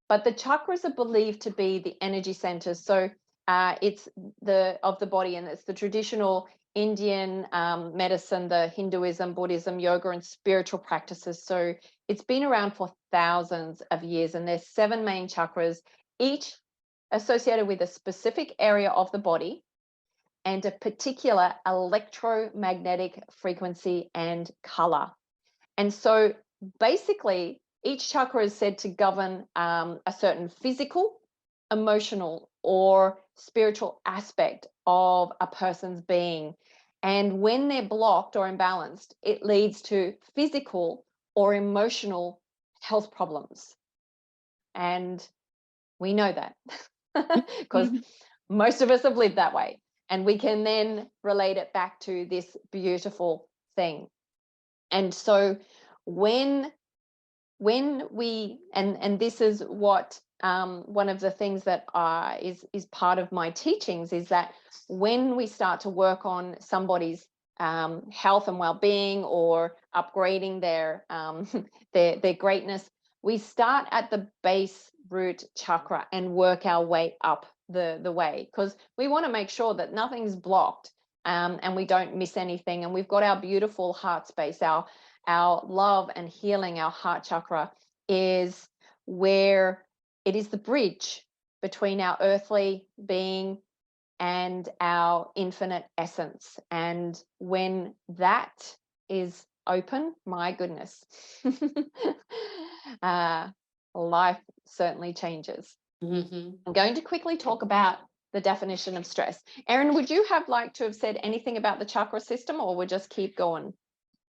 But the chakras are believed to be the energy centers. So it's of the body, and it's the traditional Indian medicine, the Hinduism, Buddhism, yoga, and spiritual practices. So it's been around for thousands of years, and there's 7 main chakras, each associated with a specific area of the body and a particular electromagnetic frequency and color. And so basically, each chakra is said to govern a certain physical, emotional, or spiritual aspect of a person's being. And when they're blocked or imbalanced, it leads to physical or emotional health problems. And we know that because most of us have lived that way. And we can then relate it back to this beautiful thing. And so when we, and this is what one of the things that is part of my teachings, is that when we start to work on somebody's health and well-being, or upgrading their their greatness, we start at the base root chakra and work our way up the way, because we want to make sure that nothing's blocked, and we don't miss anything, and we've got our beautiful heart space. Our love and healing, our heart chakra, is where it is the bridge between our earthly being and our infinite essence. And when that is open, my goodness, life certainly changes. I'm going to quickly talk about the definition of stress. Erin, would you have liked to have said anything about the chakra system, or we'll just keep going?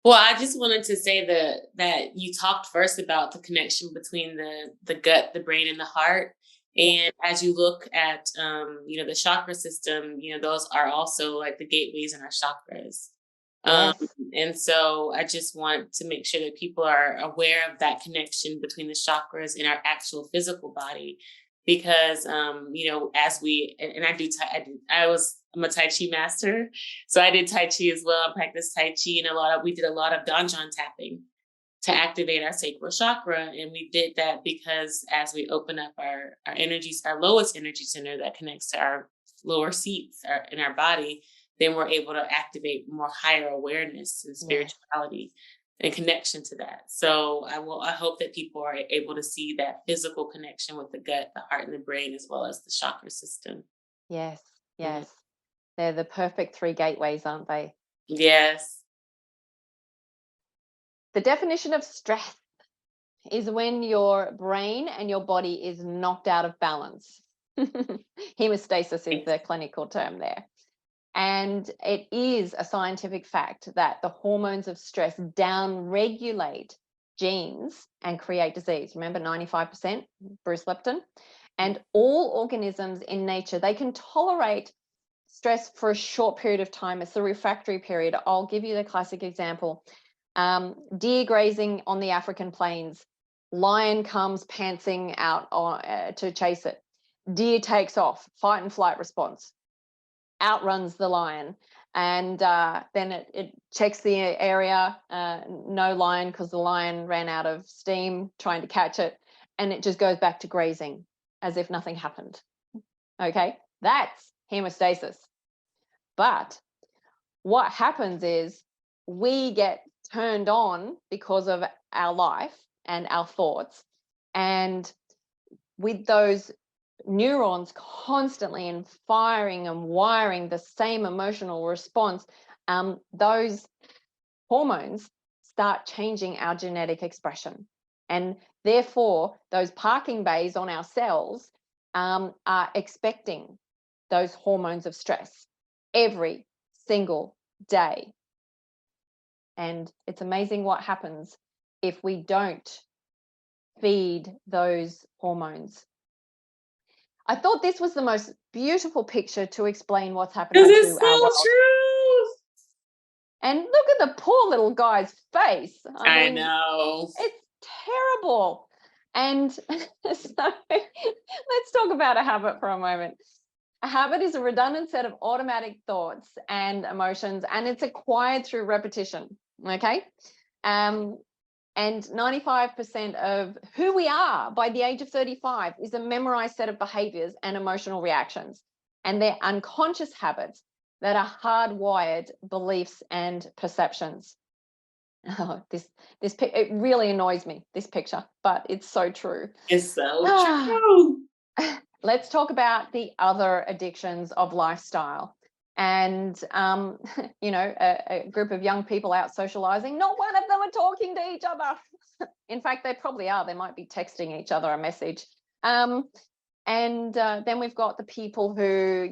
Well, I just wanted to say that you talked first about the connection between the gut, the brain, and the heart. And as you look at the chakra system, those are also like the gateways in our chakras. Yes. And so I just want to make sure that people are aware of that connection between the chakras and our actual physical body, because as we, and I do, I'm a Tai Chi master, so I did Tai Chi as well. I practiced Tai Chi, and we did a lot of Danjan tapping to activate our sacral chakra. And we did that because as we open up our energies, our lowest energy center that connects to our lower seats in our body, then we're able to activate more higher awareness and spirituality and connection to that. So I hope that people are able to see that physical connection with the gut, the heart, and the brain, as well as the chakra system. Yes. They're the perfect 3 gateways, aren't they? Yes. The definition of stress is when your brain and your body is knocked out of balance. Hemostasis is the clinical term there. And it is a scientific fact that the hormones of stress downregulate genes and create disease. Remember, 95%, Bruce Lipton. And all organisms in nature, they can tolerate stress for a short period of time. It's the refractory period. I'll give you the classic example. Deer grazing on the African plains. Lion comes pantsing out to chase it. Deer takes off, fight and flight response, outruns the lion, and then it checks the area, no lion, because the lion ran out of steam trying to catch it, and it just goes back to grazing as if nothing happened. Okay, that's hemostasis. But what happens is we get turned on because of our life and our thoughts, and with those neurons constantly and firing and wiring the same emotional response, those hormones start changing our genetic expression, and therefore those parking bays on our cells are expecting those hormones of stress every single day. And it's amazing what happens if we don't feed those hormones. I thought this was the most beautiful picture to explain what's happening This to is our so world. true. And look at the poor little guy's face. I know. It's terrible. And so let's talk about a habit for a moment. A habit is a redundant set of automatic thoughts and emotions, and it's acquired through repetition. Okay. And 95% of who we are by the age of 35 is a memorized set of behaviors and emotional reactions. And they're unconscious habits that are hardwired beliefs and perceptions. Oh, it really annoys me, this picture, but it's so true. It's so true. Let's talk about the other addictions of lifestyle. And a group of young people out socializing, not one of them are talking to each other. In fact, they probably are. They might be texting each other a message. And then we've got the people who,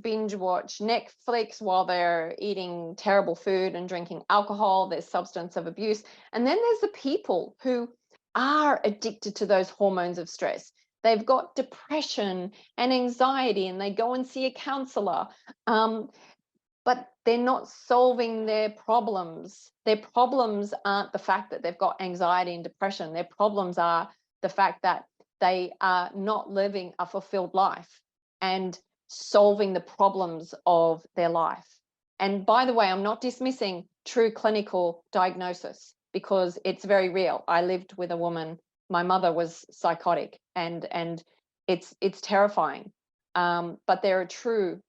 binge watch Netflix while they're eating terrible food and drinking alcohol. There's substance of abuse. And then there's the people who are addicted to those hormones of stress. They've got depression and anxiety, and they go and see a counselor. But they're not solving their problems. Their problems aren't the fact that they've got anxiety and depression. Their problems are the fact that they are not living a fulfilled life and solving the problems of their life. And by the way, I'm not dismissing true clinical diagnosis, because it's very real. I lived with a woman, my mother was psychotic, and it's terrifying. But there are true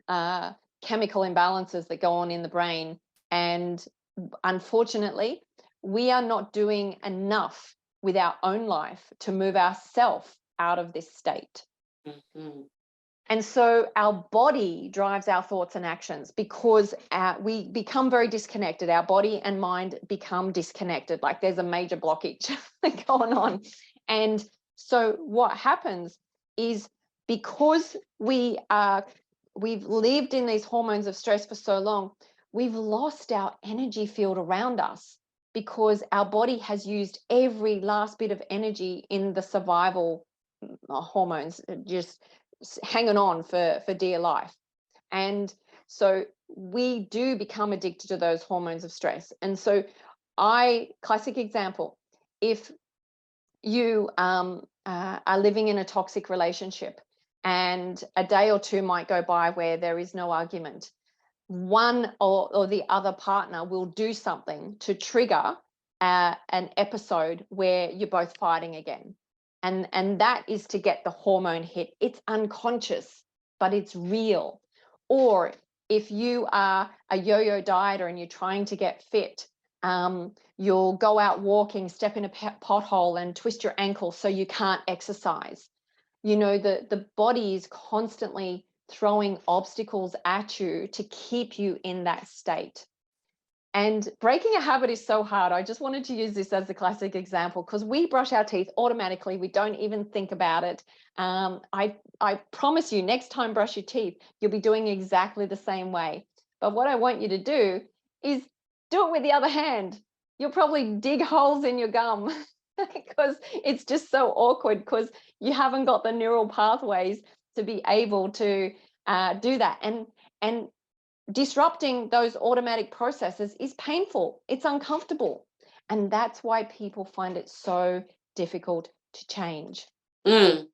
chemical imbalances that go on in the brain. And unfortunately, we are not doing enough with our own life to move ourselves out of this state. Mm-hmm. And so our body drives our thoughts and actions, because we become very disconnected. Our body and mind become disconnected, like there's a major blockage going on. And so what happens is, because we've lived in these hormones of stress for so long, we've lost our energy field around us, because our body has used every last bit of energy in the survival hormones, just hanging on for dear life. And so we do become addicted to those hormones of stress. And so classic example, if you are living in a toxic relationship, and a day or two might go by where there is no argument, one or the other partner will do something to trigger an episode where you're both fighting again. And that is to get the hormone hit. It's unconscious, but it's real. Or if you are a yo-yo dieter and you're trying to get fit, you'll go out walking, step in a pothole and twist your ankle so you can't exercise. The body is constantly throwing obstacles at you to keep you in that state. And breaking a habit is so hard. I just wanted to use this as the classic example, because we brush our teeth automatically. We don't even think about it. I promise you, next time brush your teeth, you'll be doing exactly the same way. But what I want you to do is do it with the other hand. You'll probably dig holes in your gum because it's just so awkward, because you haven't got the neural pathways to be able to do that. And disrupting those automatic processes is painful. It's uncomfortable. And that's why people find it so difficult to change. Mm.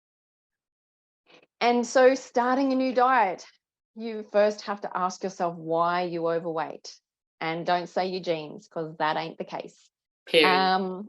And so starting a new diet, you first have to ask yourself why you're overweight. And don't say your genes, because that ain't the case. Period.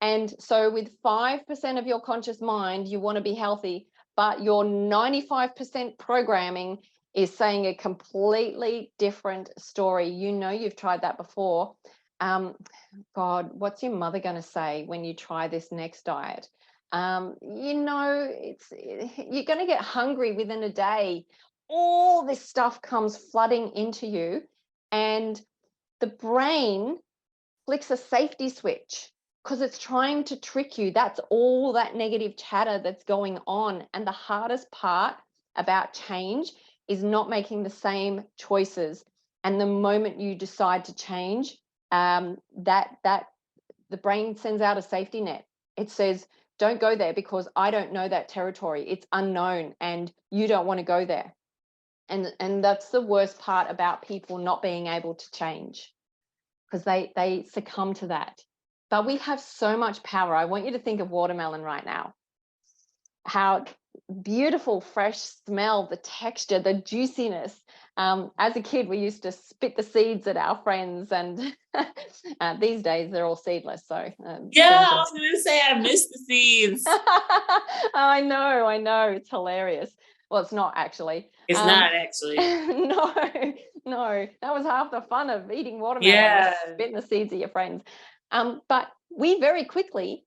And so with 5% of your conscious mind, you want to be healthy, but your 95% programming is saying a completely different story. You've tried that before. God, what's your mother going to say when you try this next diet? You're going to get hungry within a day. All this stuff comes flooding into you, and the brain flicks a safety switch because it's trying to trick you. That's all that negative chatter that's going on. And the hardest part about change is not making the same choices. And the moment you decide to change, that the brain sends out a safety net. It says, don't go there, because I don't know that territory. It's unknown and you don't want to go there. And that's the worst part about people not being able to change, because they succumb to that. But we have so much power. I want you to think of watermelon right now. How beautiful, fresh smell, the texture, the juiciness. As a kid, we used to spit the seeds at our friends, and these days they're all seedless. So yeah, I was going to say I miss the seeds. I know. It's hilarious. Well, it's not actually. It's not actually. No. That was half the fun of eating watermelon, spitting the seeds of your friends. But we very quickly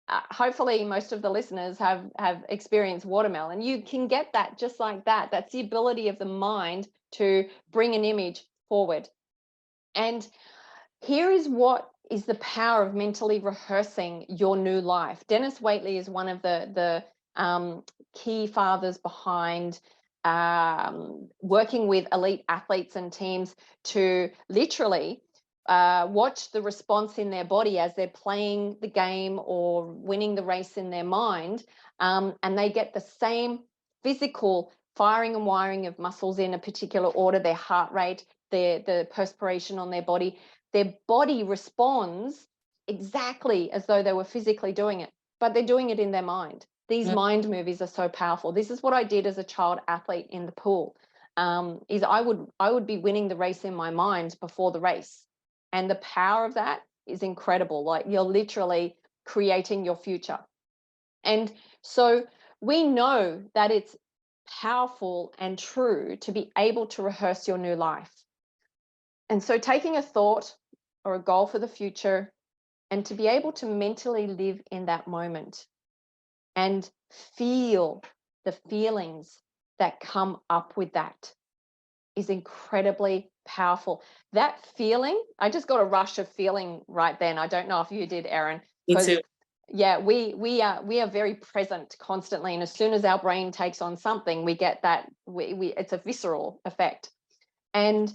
hopefully most of the listeners have experienced watermelon. You can get that just like that. That's the ability of the mind to bring an image forward. And here is what is the power of mentally rehearsing your new life. Dennis Waitley is one of the key fathers behind working with elite athletes and teams to literally watch the response in their body as they're playing the game or winning the race in their mind, and they get the same physical firing and wiring of muscles in a particular order, their heart rate, the perspiration on their body responds exactly as though they were physically doing it, but they're doing it in their mind. These mind movies are so powerful. This is what I did as a child athlete in the pool. Is I would be winning the race in my mind before the race. And the power of that is incredible. Like, you're literally creating your future. And so we know that it's powerful and true to be able to rehearse your new life. And so taking a thought or a goal for the future and to be able to mentally live in that moment and feel the feelings that come up with that is incredibly powerful. That feeling, I just got a rush of feeling right then. I don't know if you did, Erin. Me too. Yeah, we are very present constantly, and as soon as our brain takes on something, we get that. It's a visceral effect, and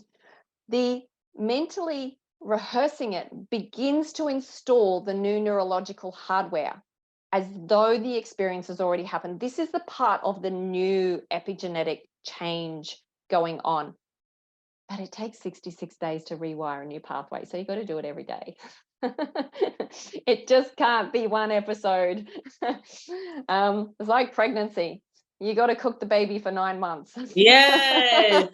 the mentally rehearsing it begins to install the new neurological hardware as though the experience has already happened. This is the part of the new epigenetic change going on. But it takes 66 days to rewire a new pathway. So you've got to do it every day. It just can't be one episode. It's like pregnancy. You got to cook the baby for 9 months. Yes.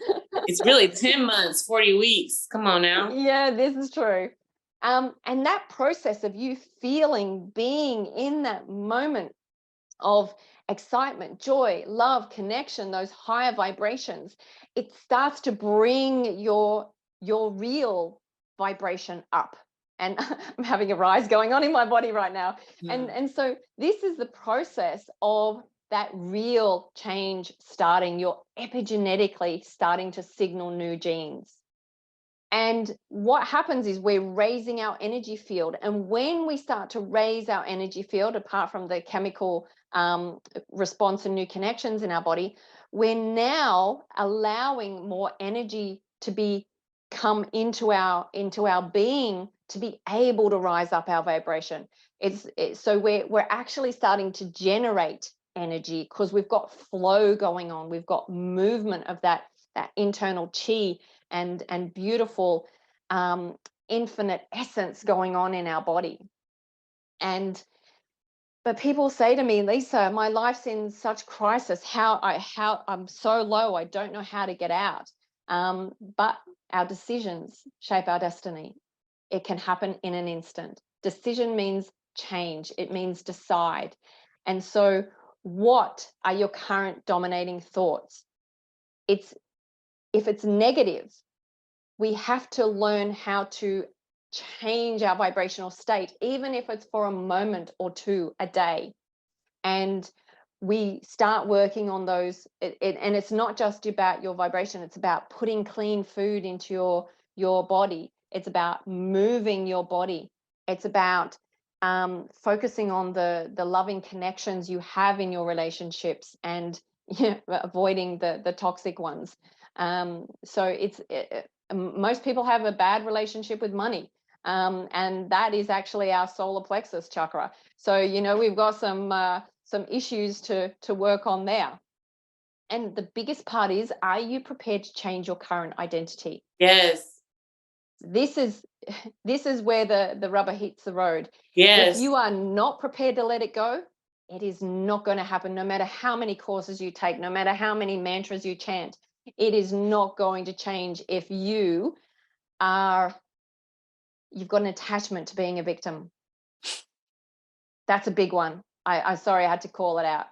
It's really 10 months, 40 weeks. Come on now. Yeah, this is true. And that process of you being in that moment of excitement, joy, love, connection, those higher vibrations, it starts to bring your real vibration up. And I'm having a rise going on in my body right now. And so this is the process of that real change starting. You're epigenetically starting to signal new genes. And what happens is we're raising our energy field. And when we start to raise our energy field, apart from the chemical response and new connections in our body, we're now allowing more energy to come into our being to be able to rise up our vibration. So we're actually starting to generate energy because we've got flow going on. We've got movement of that internal chi and beautiful infinite essence going on in our body. But people say to me, Lisa, my life's in such crisis. I'm so low, I don't know how to get out. But our decisions shape our destiny. It can happen in an instant. Decision means change. It means decide. And so what are your current dominating thoughts? If it's negative, we have to learn how to change our vibrational state, even if it's for a moment or two a day. And we start working on those. And it's not just about your vibration. It's about putting clean food into your body. It's about moving your body. It's about focusing on the loving connections you have in your relationships and avoiding the toxic ones. So most people have a bad relationship with money. And that is actually our solar plexus chakra. So, we've got some issues to work on there. And the biggest part is, are you prepared to change your current identity? Yes. This is where the rubber hits the road. Yes. If you are not prepared to let it go, it is not going to happen. No matter how many courses you take, no matter how many mantras you chant, it is not going to change if you've got an attachment to being a victim. That's a big one. I'm sorry, I had to call it out.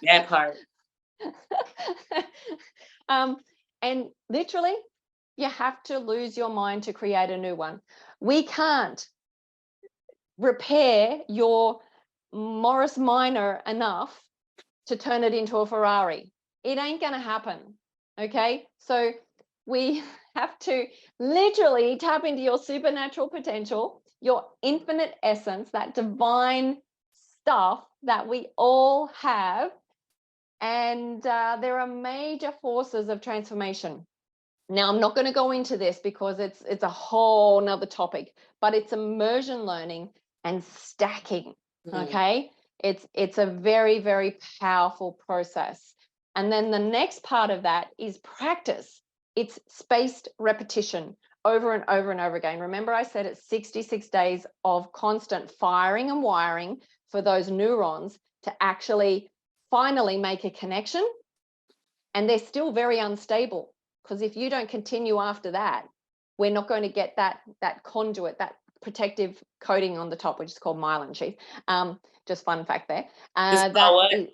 That part. And literally, you have to lose your mind to create a new one. We can't repair your Morris Minor enough to turn it into a Ferrari. It ain't going to happen. Okay. So we have to literally tap into your supernatural potential, your infinite essence, that divine stuff that we all have. And there are major forces of transformation. Now, I'm not going to go into this because it's a whole nother topic, but it's immersion learning and stacking. Okay. It's a very, very powerful process. And then the next part of that is practice. It's spaced repetition over and over and over again. Remember, I said it's 66 days of constant firing and wiring for those neurons to actually finally make a connection. And they're still very unstable, because if you don't continue after that, we're not going to get that conduit, that protective coating on the top, which is called myelin sheath. Just fun fact there. That is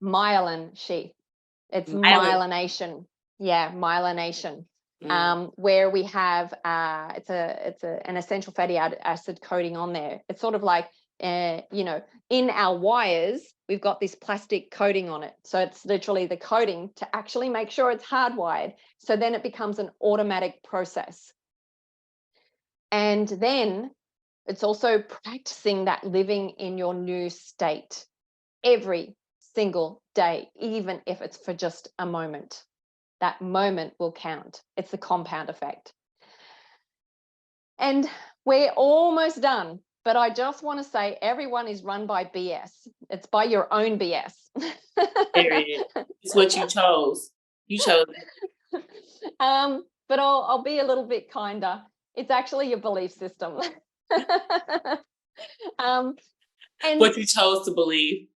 myelin sheath. It's myelination. Yeah, myelination. Where we have it's an essential fatty acid coating on there. It's sort of like in our wires, we've got this plastic coating on it. So it's literally the coating to actually make sure it's hardwired. So then it becomes an automatic process. And then it's also practicing that living in your new state every single day, even if it's for just a moment. That moment will count. It's the compound effect. And we're almost done. But I just want to say everyone is run by BS. It's by your own BS. Period. It's what you chose. You chose it. But I'll be a little bit kinder. It's actually your belief system. And what you chose to believe.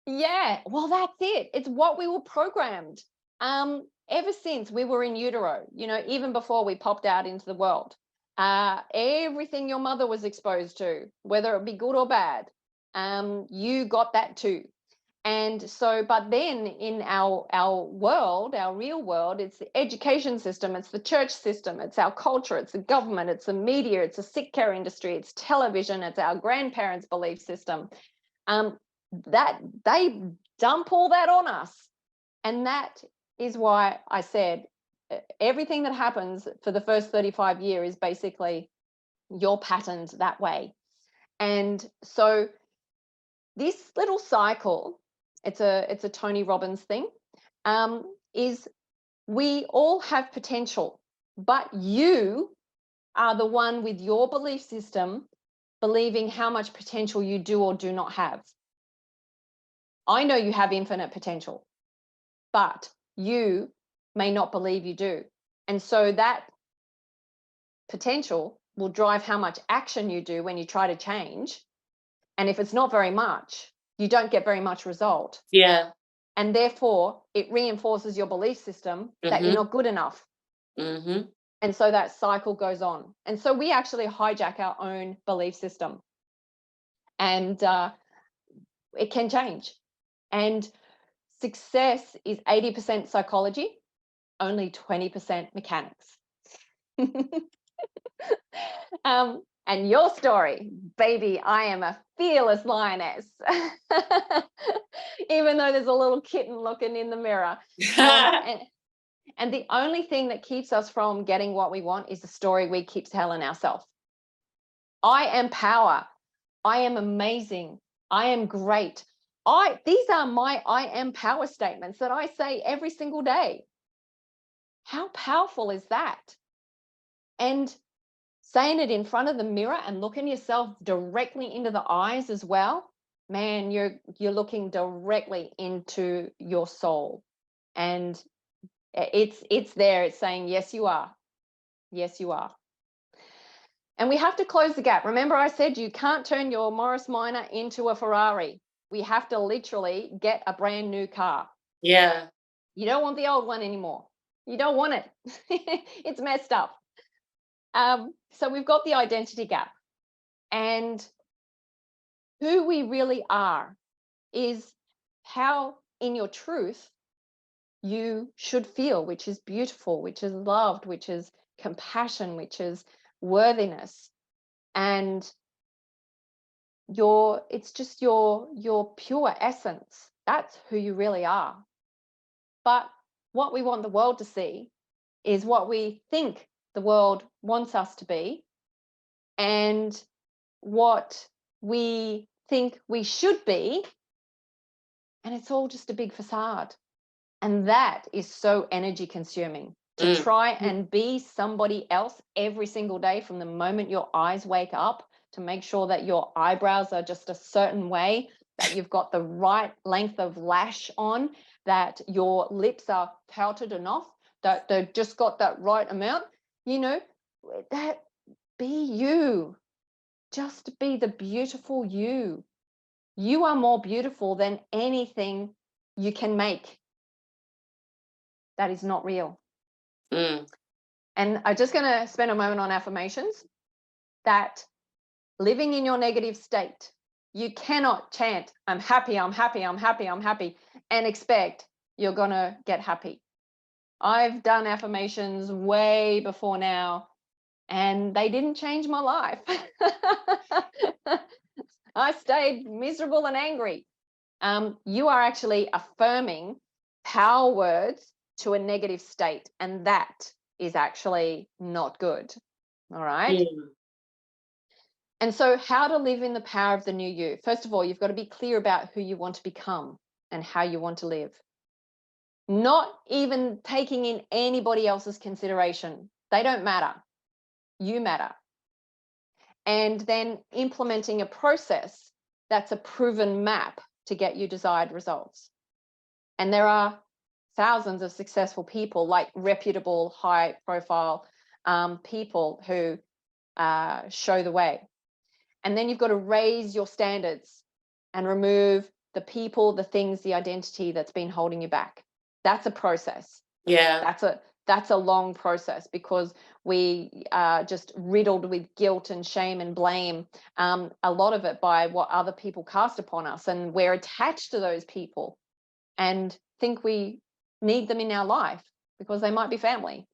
Yeah, well, that's it. It's what we were programmed. Ever since we were in utero, even before we popped out into the world. Everything your mother was exposed to, whether it be good or bad, you got that too. And so, but then in our world, our real world, it's the education system, it's the church system, it's our culture, it's the government, it's the media, it's the sick care industry, it's television, it's our grandparents' belief system. That they dump all that on us. And that is why I said, everything that happens for the first 35 years is basically you're patterned that way. And so this little cycle, it's a Tony Robbins thing, is we all have potential, but you are the one with your belief system believing how much potential you do or do not have. I know you have infinite potential, but you may not believe you do. And so that potential will drive how much action you do when you try to change. And if it's not very much, you don't get very much result. Yeah. And therefore, it reinforces your belief system that you're not good enough. And so that cycle goes on. And so we actually hijack our own belief system. And it can change. And success is 80% psychology, only 20% mechanics. And your story, baby, I am a fearless lioness. Even though there's a little kitten looking in the mirror. And the only thing that keeps us from getting what we want is the story we keep telling ourselves. I am power. I am amazing. I am great. These are my I am power statements that I say every single day. How powerful is that? And saying it in front of the mirror and looking yourself directly into the eyes as well, man, you're looking directly into your soul. And it's there. It's saying, yes, you are. Yes, you are. And we have to close the gap. Remember, I said you can't turn your Morris Minor into a Ferrari. We have to literally get a brand new car. Yeah. You don't want the old one anymore. You don't want it. It's messed up. So we've got the identity gap. And who we really are is how in your truth you should feel, which is beautiful, which is loved, which is compassion, which is worthiness. And it's just your pure essence. That's who you really are. But what we want the world to see is what we think the world wants us to be, and what we think we should be, and it's all just a big facade. And that is so energy consuming to try and be somebody else every single day from the moment your eyes wake up, to make sure that your eyebrows are just a certain way, that you've got the right length of lash on, that your lips are pouted enough, that they've just got that right amount, that be you. Just be the beautiful you. You are more beautiful than anything you can make. That is not real. Mm. And I'm just going to spend a moment on affirmations. That living in your negative state, you cannot chant, I'm happy, I'm happy, I'm happy, I'm happy, and expect you're going to get happy. I've done affirmations way before now, and they didn't change my life. I stayed miserable and angry. You are actually affirming power words to a negative state, and that is actually not good. All right. Mm. And so, how to live in the power of the new you? First of all, you've got to be clear about who you want to become and how you want to live. Not even taking in anybody else's consideration. They don't matter. You matter. And then implementing a process that's a proven map to get you desired results. And there are thousands of successful people, like reputable, high profile people who show the way. And then you've got to raise your standards and remove the people, the things, the identity that's been holding you back. That's a process. Yeah. That's a long process, because we are just riddled with guilt and shame and blame, a lot of it by what other people cast upon us, and we're attached to those people and think we need them in our life because they might be family.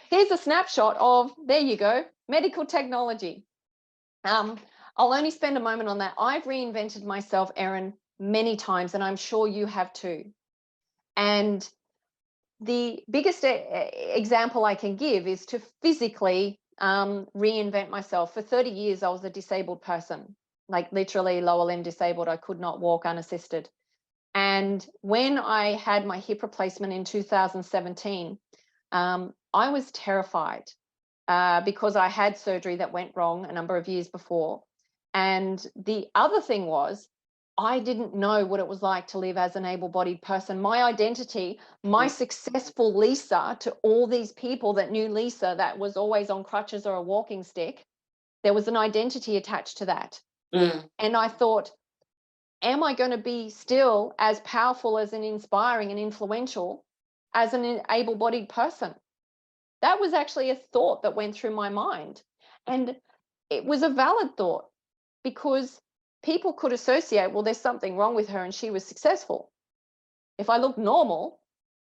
Here's a snapshot of, there you go, medical technology. I'll only spend a moment on that. I've reinvented myself, Erin, many times, and I'm sure you have too. And the biggest example I can give is to physically reinvent myself. For 30 years, I was a disabled person, like literally lower limb disabled. I could not walk unassisted. And when I had my hip replacement in 2017, I was terrified because I had surgery that went wrong a number of years before. And the other thing was, I didn't know what it was like to live as an able-bodied person. My identity, my successful Lisa, to all these people that knew Lisa that was always on crutches or a walking stick, there was an identity attached to that. And I thought, am I going to be still as powerful, as an inspiring and influential as an able-bodied person? That was actually a thought that went through my mind. And it was a valid thought, because people could associate, well, there's something wrong with her and she was successful. If I look normal,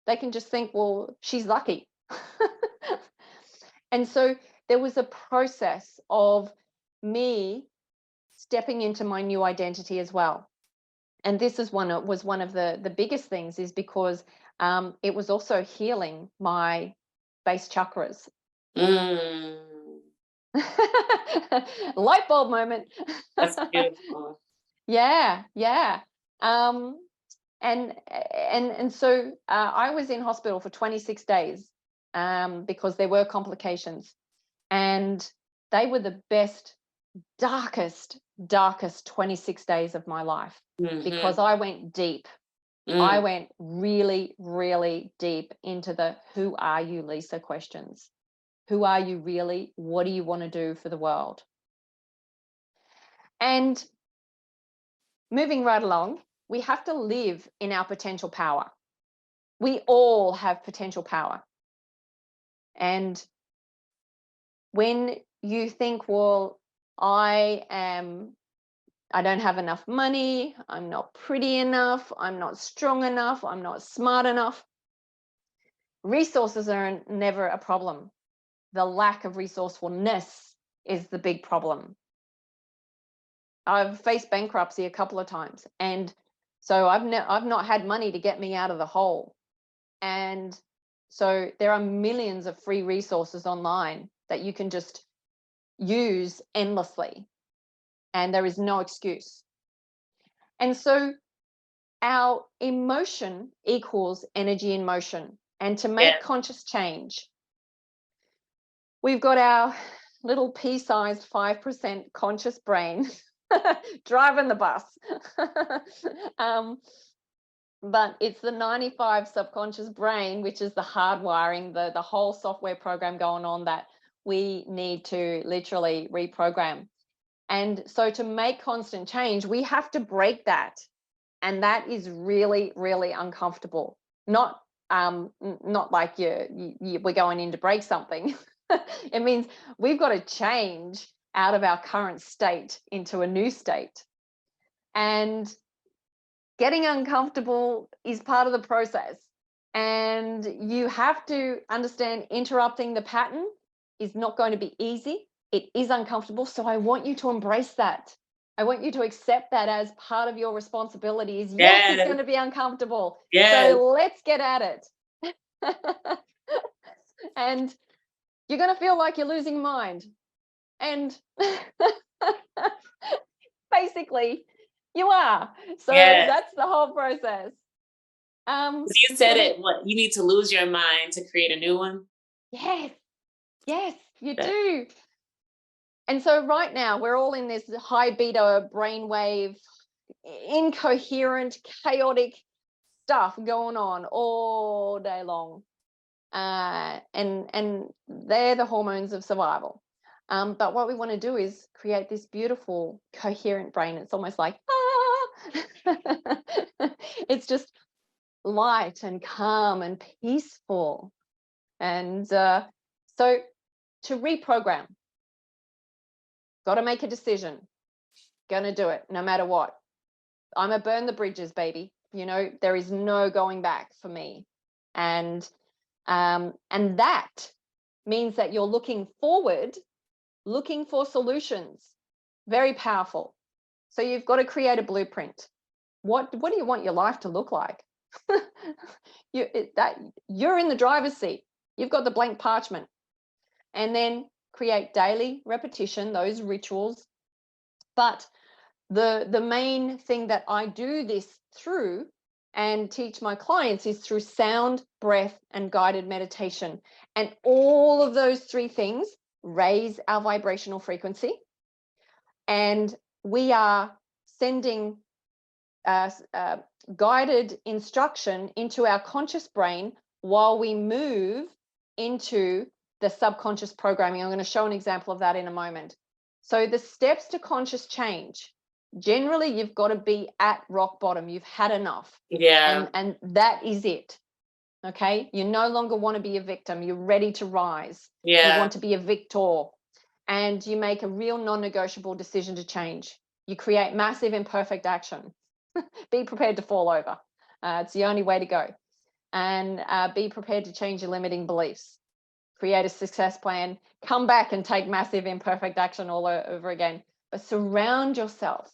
they can just think, well, she's lucky. And so there was a process of me stepping into my new identity as well. And this is one of the biggest things, is because it was also healing my base chakras. Light bulb moment. That's beautiful. Yeah. And so I was in hospital for 26 days because there were complications, and they were the best, darkest 26 days of my life, because I went deep. I went really, really deep into the who are you, Lisa questions. Who are you really? What do you want to do for the world? And moving right along, we have to live in our potential power. We all have potential power. And when you think, well, I don't have enough money, I'm not pretty enough, I'm not strong enough, I'm not smart enough. Resources are never a problem. The lack of resourcefulness is the big problem. I've faced bankruptcy a couple of times, and so I've not had money to get me out of the hole. And so there are millions of free resources online that you can just use endlessly, and there is no excuse. And so our emotion equals energy in motion. And to make Yeah. conscious change, we've got our little pea-sized 5% conscious brain driving the bus. But it's the 95 subconscious brain, which is the hardwiring, the whole software program going on, that we need to literally reprogram. And so to make constant change, we have to break that. And that is really, really uncomfortable. Not like we're going in to break something. It means we've got to change out of our current state into a new state. And getting uncomfortable is part of the process. And you have to understand interrupting the pattern is not going to be easy. It is uncomfortable. So I want you to embrace that. I want you to accept that as part of your responsibilities. Yes, it's going to be uncomfortable. Yes. So let's get at it. And you're going to feel like you're losing mind. And basically, you are. So that's the whole process. You said it. What, you need to lose your mind to create a new one? Yes, you do. And so right now we're all in this high beta brainwave, incoherent, chaotic stuff going on all day long. And they're the hormones of survival. But what we want to do is create this beautiful, coherent brain. It's almost like, it's just light and calm and peaceful. And so to reprogram, got to make a decision. Going to do it no matter what. I'm a burn the bridges, baby. There is no going back for me. And that means that you're looking forward, looking for solutions. Very powerful. So you've got to create a blueprint. What do you want your life to look like? You're in the driver's seat. You've got the blank parchment. And then create daily repetition, those rituals. But the main thing that I do this through and teach my clients is through sound, breath, and guided meditation. And all of those three things raise our vibrational frequency. And we are sending guided instruction into our conscious brain while we move into the subconscious programming. I'm going to show an example of that in a moment. So the steps to conscious change, generally you've got to be at rock bottom. You've had enough. Yeah. And that is it. Okay. You no longer want to be a victim. You're ready to rise. Yeah. You want to be a victor. And you make a real non-negotiable decision to change. You create massive imperfect action. Be prepared to fall over. It's the only way to go. And be prepared to change your limiting beliefs. Create a success plan. Come back and take massive imperfect action all over again. But surround yourself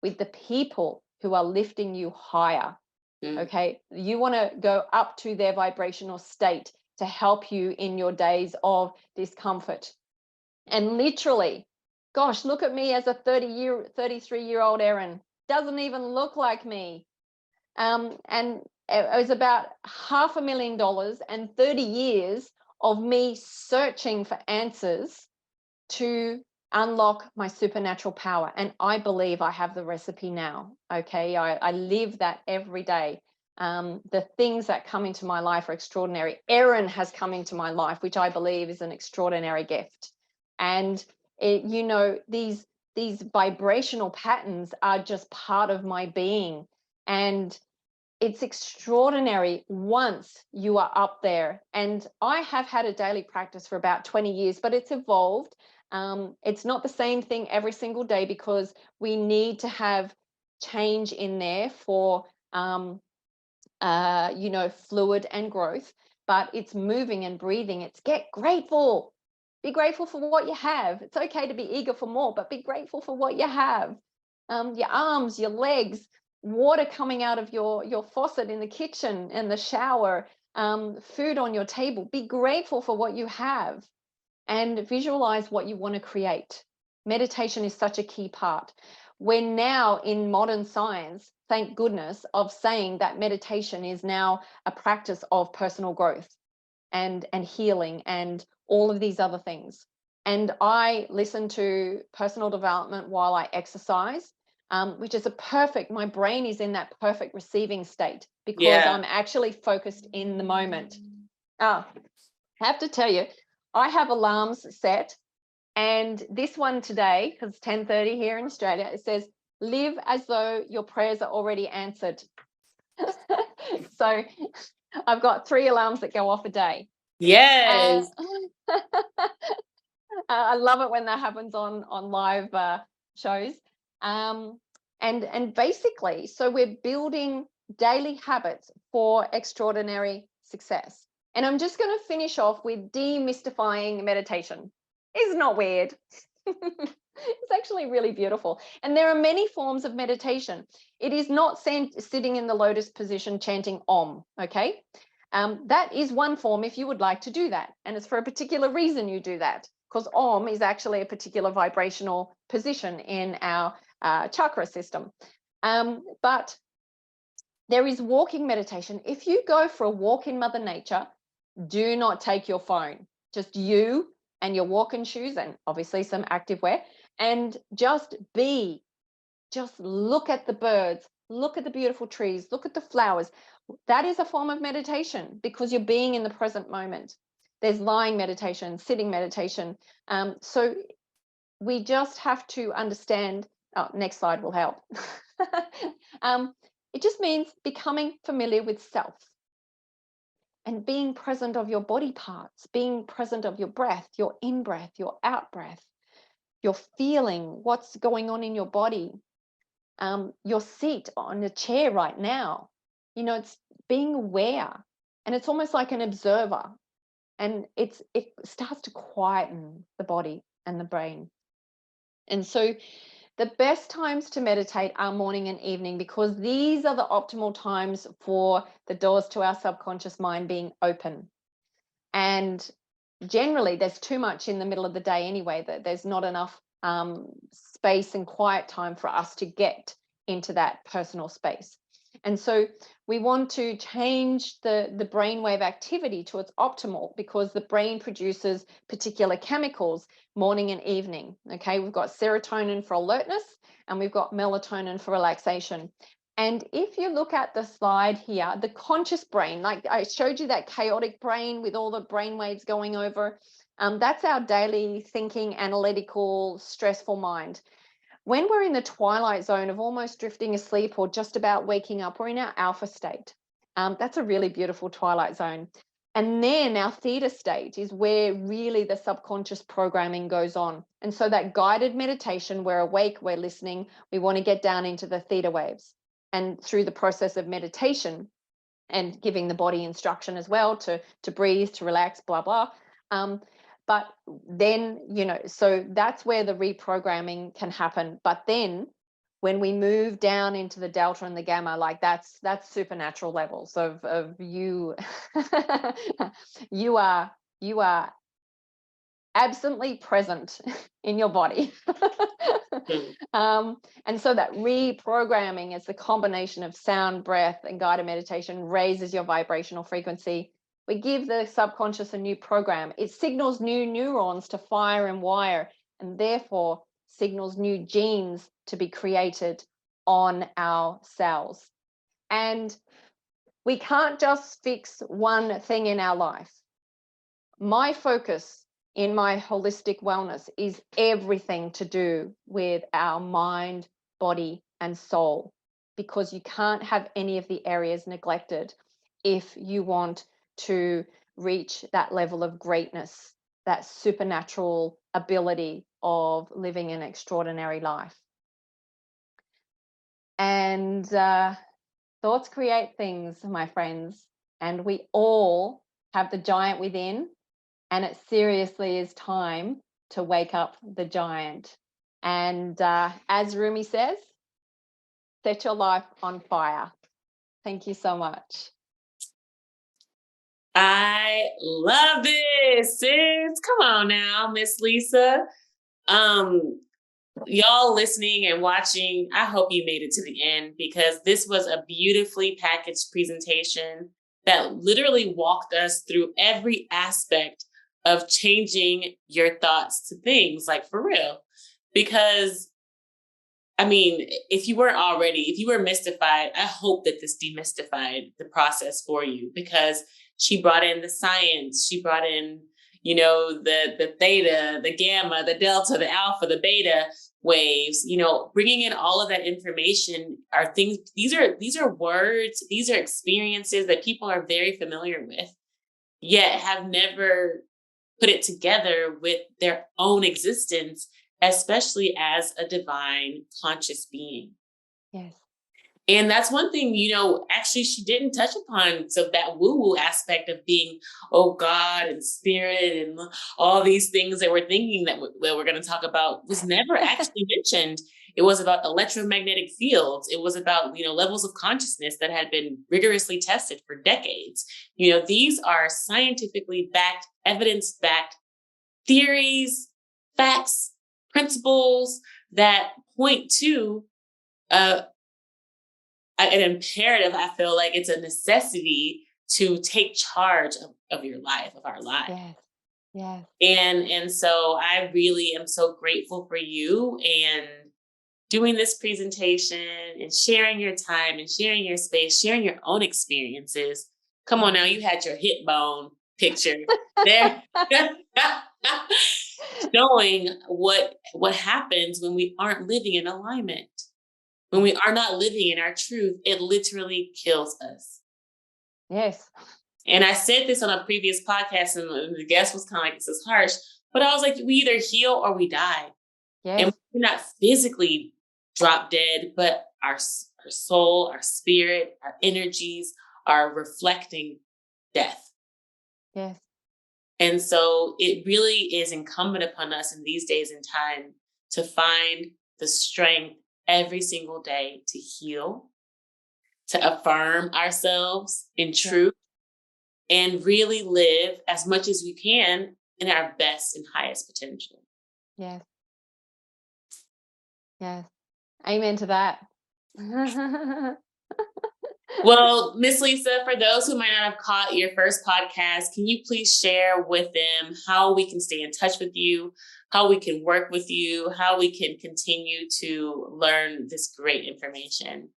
with the people who are lifting you higher. Okay. You want to go up to their vibrational state to help you in your days of discomfort. And literally, gosh, look at me as a 33-year-old Erin. Doesn't even look like me. And it was about $500,000 and 30 years of me searching for answers to unlock my supernatural power. And I believe I have the recipe now. Okay. I live that every day. The things that come into my life are extraordinary. Erin has come into my life, which I believe is an extraordinary gift. And these vibrational patterns are just part of my being. And it's extraordinary once you are up there. And I have had a daily practice for about 20 years, but it's evolved. It's not the same thing every single day because we need to have change in there for, fluid and growth, but it's moving and breathing. It's get grateful. Be grateful for what you have. It's okay to be eager for more, but be grateful for what you have. your arms, your legs, water coming out of your faucet in the kitchen and the shower, food on your table. Be grateful for what you have and visualize what you want to create. Meditation is such a key part. We're now in modern science, thank goodness, of saying that meditation is now a practice of personal growth and healing and all of these other things. And I listen to personal development while I exercise, which is my brain is in that perfect receiving state because Yeah. I'm actually focused in the moment. I have to tell you, I have alarms set, and this one today, because it's 10:30 here in Australia, it says, live as though your prayers are already answered. So I've got 3 alarms that go off a day. Yes. I love it when that happens on live shows. And basically, so we're building daily habits for extraordinary success. And I'm just going to finish off with demystifying meditation. It's not weird. It's actually really beautiful. And there are many forms of meditation. It is not sitting in the lotus position chanting Om, okay? That is one form if you would like to do that. And it's for a particular reason you do that, because Om is actually a particular vibrational position in our chakra system. But there is walking meditation. If you go for a walk in Mother Nature, do not take your phone. Just you and your walking shoes and obviously some activewear, and just look at the birds, look at the beautiful trees, look at the flowers. That is a form of meditation because you're being in the present moment. There's lying meditation, sitting meditation. So we just have to understand. Oh, next slide will help. It just means becoming familiar with self and being present of your body parts, being present of your breath, your in-breath, your out-breath, your feeling, what's going on in your body, your seat on the chair right now. It's being aware, and it's almost like an observer, and it starts to quieten the body and the brain. And so the best times to meditate are morning and evening, because these are the optimal times for the doors to our subconscious mind being open. And generally there's too much in the middle of the day anyway, that there's not enough space and quiet time for us to get into that personal space. And so we want to change the brainwave activity to its optimal, because the brain produces particular chemicals morning and evening. Okay, we've got serotonin for alertness and we've got melatonin for relaxation. And if you look at the slide here, the conscious brain, like I showed you that chaotic brain with all the brain waves going over, that's our daily thinking, analytical, stressful mind. When we're in the twilight zone of almost drifting asleep or just about waking up, we're in our alpha state. That's a really beautiful twilight zone. And then our theta state is where really the subconscious programming goes on. And so that guided meditation, we're awake, we're listening, we want to get down into the theta waves. And through the process of meditation and giving the body instruction as well to breathe, to relax, blah, blah. But then, so that's where the reprogramming can happen. But then when we move down into the delta and the gamma, like that's supernatural levels of you, you are absently present in your body. And so that reprogramming is the combination of sound, breath, and guided meditation raises your vibrational frequency. We give the subconscious a new program. It signals new neurons to fire and wire, and therefore signals new genes to be created on our cells. And we can't just fix one thing in our life. My focus in my holistic wellness is everything to do with our mind, body, and soul, because you can't have any of the areas neglected if you want to reach that level of greatness, that supernatural ability of living an extraordinary life. And thoughts create things, my friends, and we all have the giant within. And it seriously is time to wake up the giant. And as Rumi says, set your life on fire. Thank you so much. I love this, sis. Come on now, Miss Lisa. Y'all listening and watching, I hope you made it to the end, because this was a beautifully packaged presentation that literally walked us through every aspect of changing your thoughts to things, like for real. Because I mean, if you were mystified, I hope that this demystified the process for you, because she brought in the science, she brought in, the theta, the gamma, the delta, the alpha, the beta waves, bringing in all of that information are things, these are words, these are experiences that people are very familiar with, yet have never put it together with their own existence, especially as a divine conscious being. Yes. And that's one thing, actually she didn't touch upon. So that woo-woo aspect of being, oh, God and spirit and all these things that we're thinking that we're going to talk about was never actually mentioned. It was about electromagnetic fields. It was about, levels of consciousness that had been rigorously tested for decades. These are scientifically backed, evidence-backed theories, facts, principles that point to an imperative. I feel like it's a necessity to take charge of your life, of our lives. Yes. Yes. And so I really am so grateful for you and doing this presentation and sharing your time and sharing your space, sharing your own experiences. Come on now, you had your hip bone picture there. Showing what happens when we aren't living in alignment. When we are not living in our truth, it literally kills us. Yes. And I said this on a previous podcast, and the guest was kind of like, this is harsh, but I was like, we either heal or we die. Yes. And we're not physically drop dead, but our soul, our spirit, our energies are reflecting death. Yes. And so it really is incumbent upon us in these days and time to find the strength every single day to heal, to affirm ourselves in truth, and really live as much as we can in our best and highest potential. Yes. Yes. Amen to that. Well, Miss Lisa, for those who might not have caught your first podcast, can you please share with them how we can stay in touch with you, how we can work with you, how we can continue to learn this great information?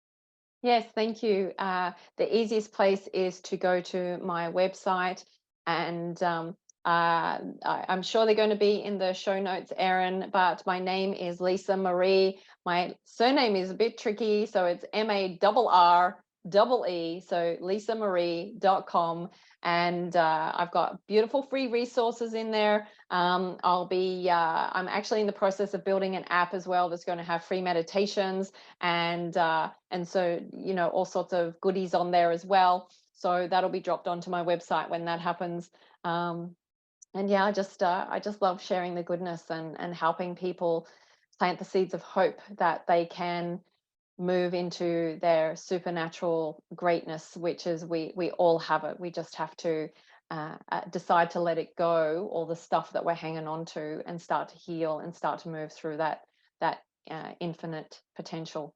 Yes, thank you. The easiest place is to go to my website, and I'm sure they're going to be in the show notes, Erin, but my name is Lisa Marree. My surname is a bit tricky, so it's Marree, so lisamarree.com. And I've got beautiful free resources in there. I'm actually in the process of building an app as well that's going to have free meditations and so all sorts of goodies on there as well. So that'll be dropped onto my website when that happens. And yeah, I just love sharing the goodness and helping people plant the seeds of hope that they can move into their supernatural greatness, which is we all have it. We just have to decide to let it go, all the stuff that we're hanging on to, and start to heal and start to move through that infinite potential.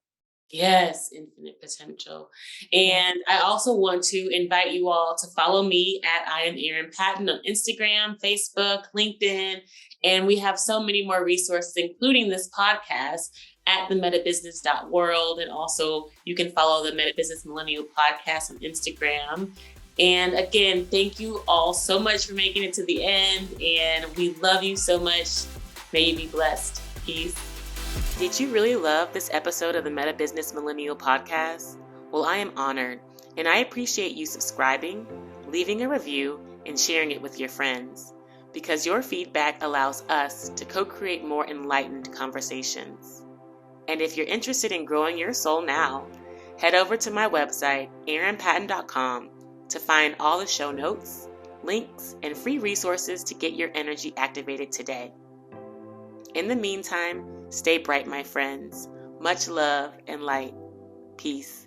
Yes, infinite potential. And I also want to invite you all to follow me at I am Erin Patton on Instagram, Facebook, LinkedIn, and we have so many more resources, including this podcast at themetabusiness.world. And also you can follow the Metabusiness Millennial Podcast on Instagram. And again, thank you all so much for making it to the end. And we love you so much. May you be blessed. Peace. Did you really love this episode of the Metabusiness Millennial Podcast? Well, I am honored, and I appreciate you subscribing, leaving a review, and sharing it with your friends, because your feedback allows us to co-create more enlightened conversations. And if you're interested in growing your soul now, head over to my website, erinpatton.com, to find all the show notes, links, and free resources to get your energy activated today. In the meantime, stay bright, my friends. Much love and light. Peace.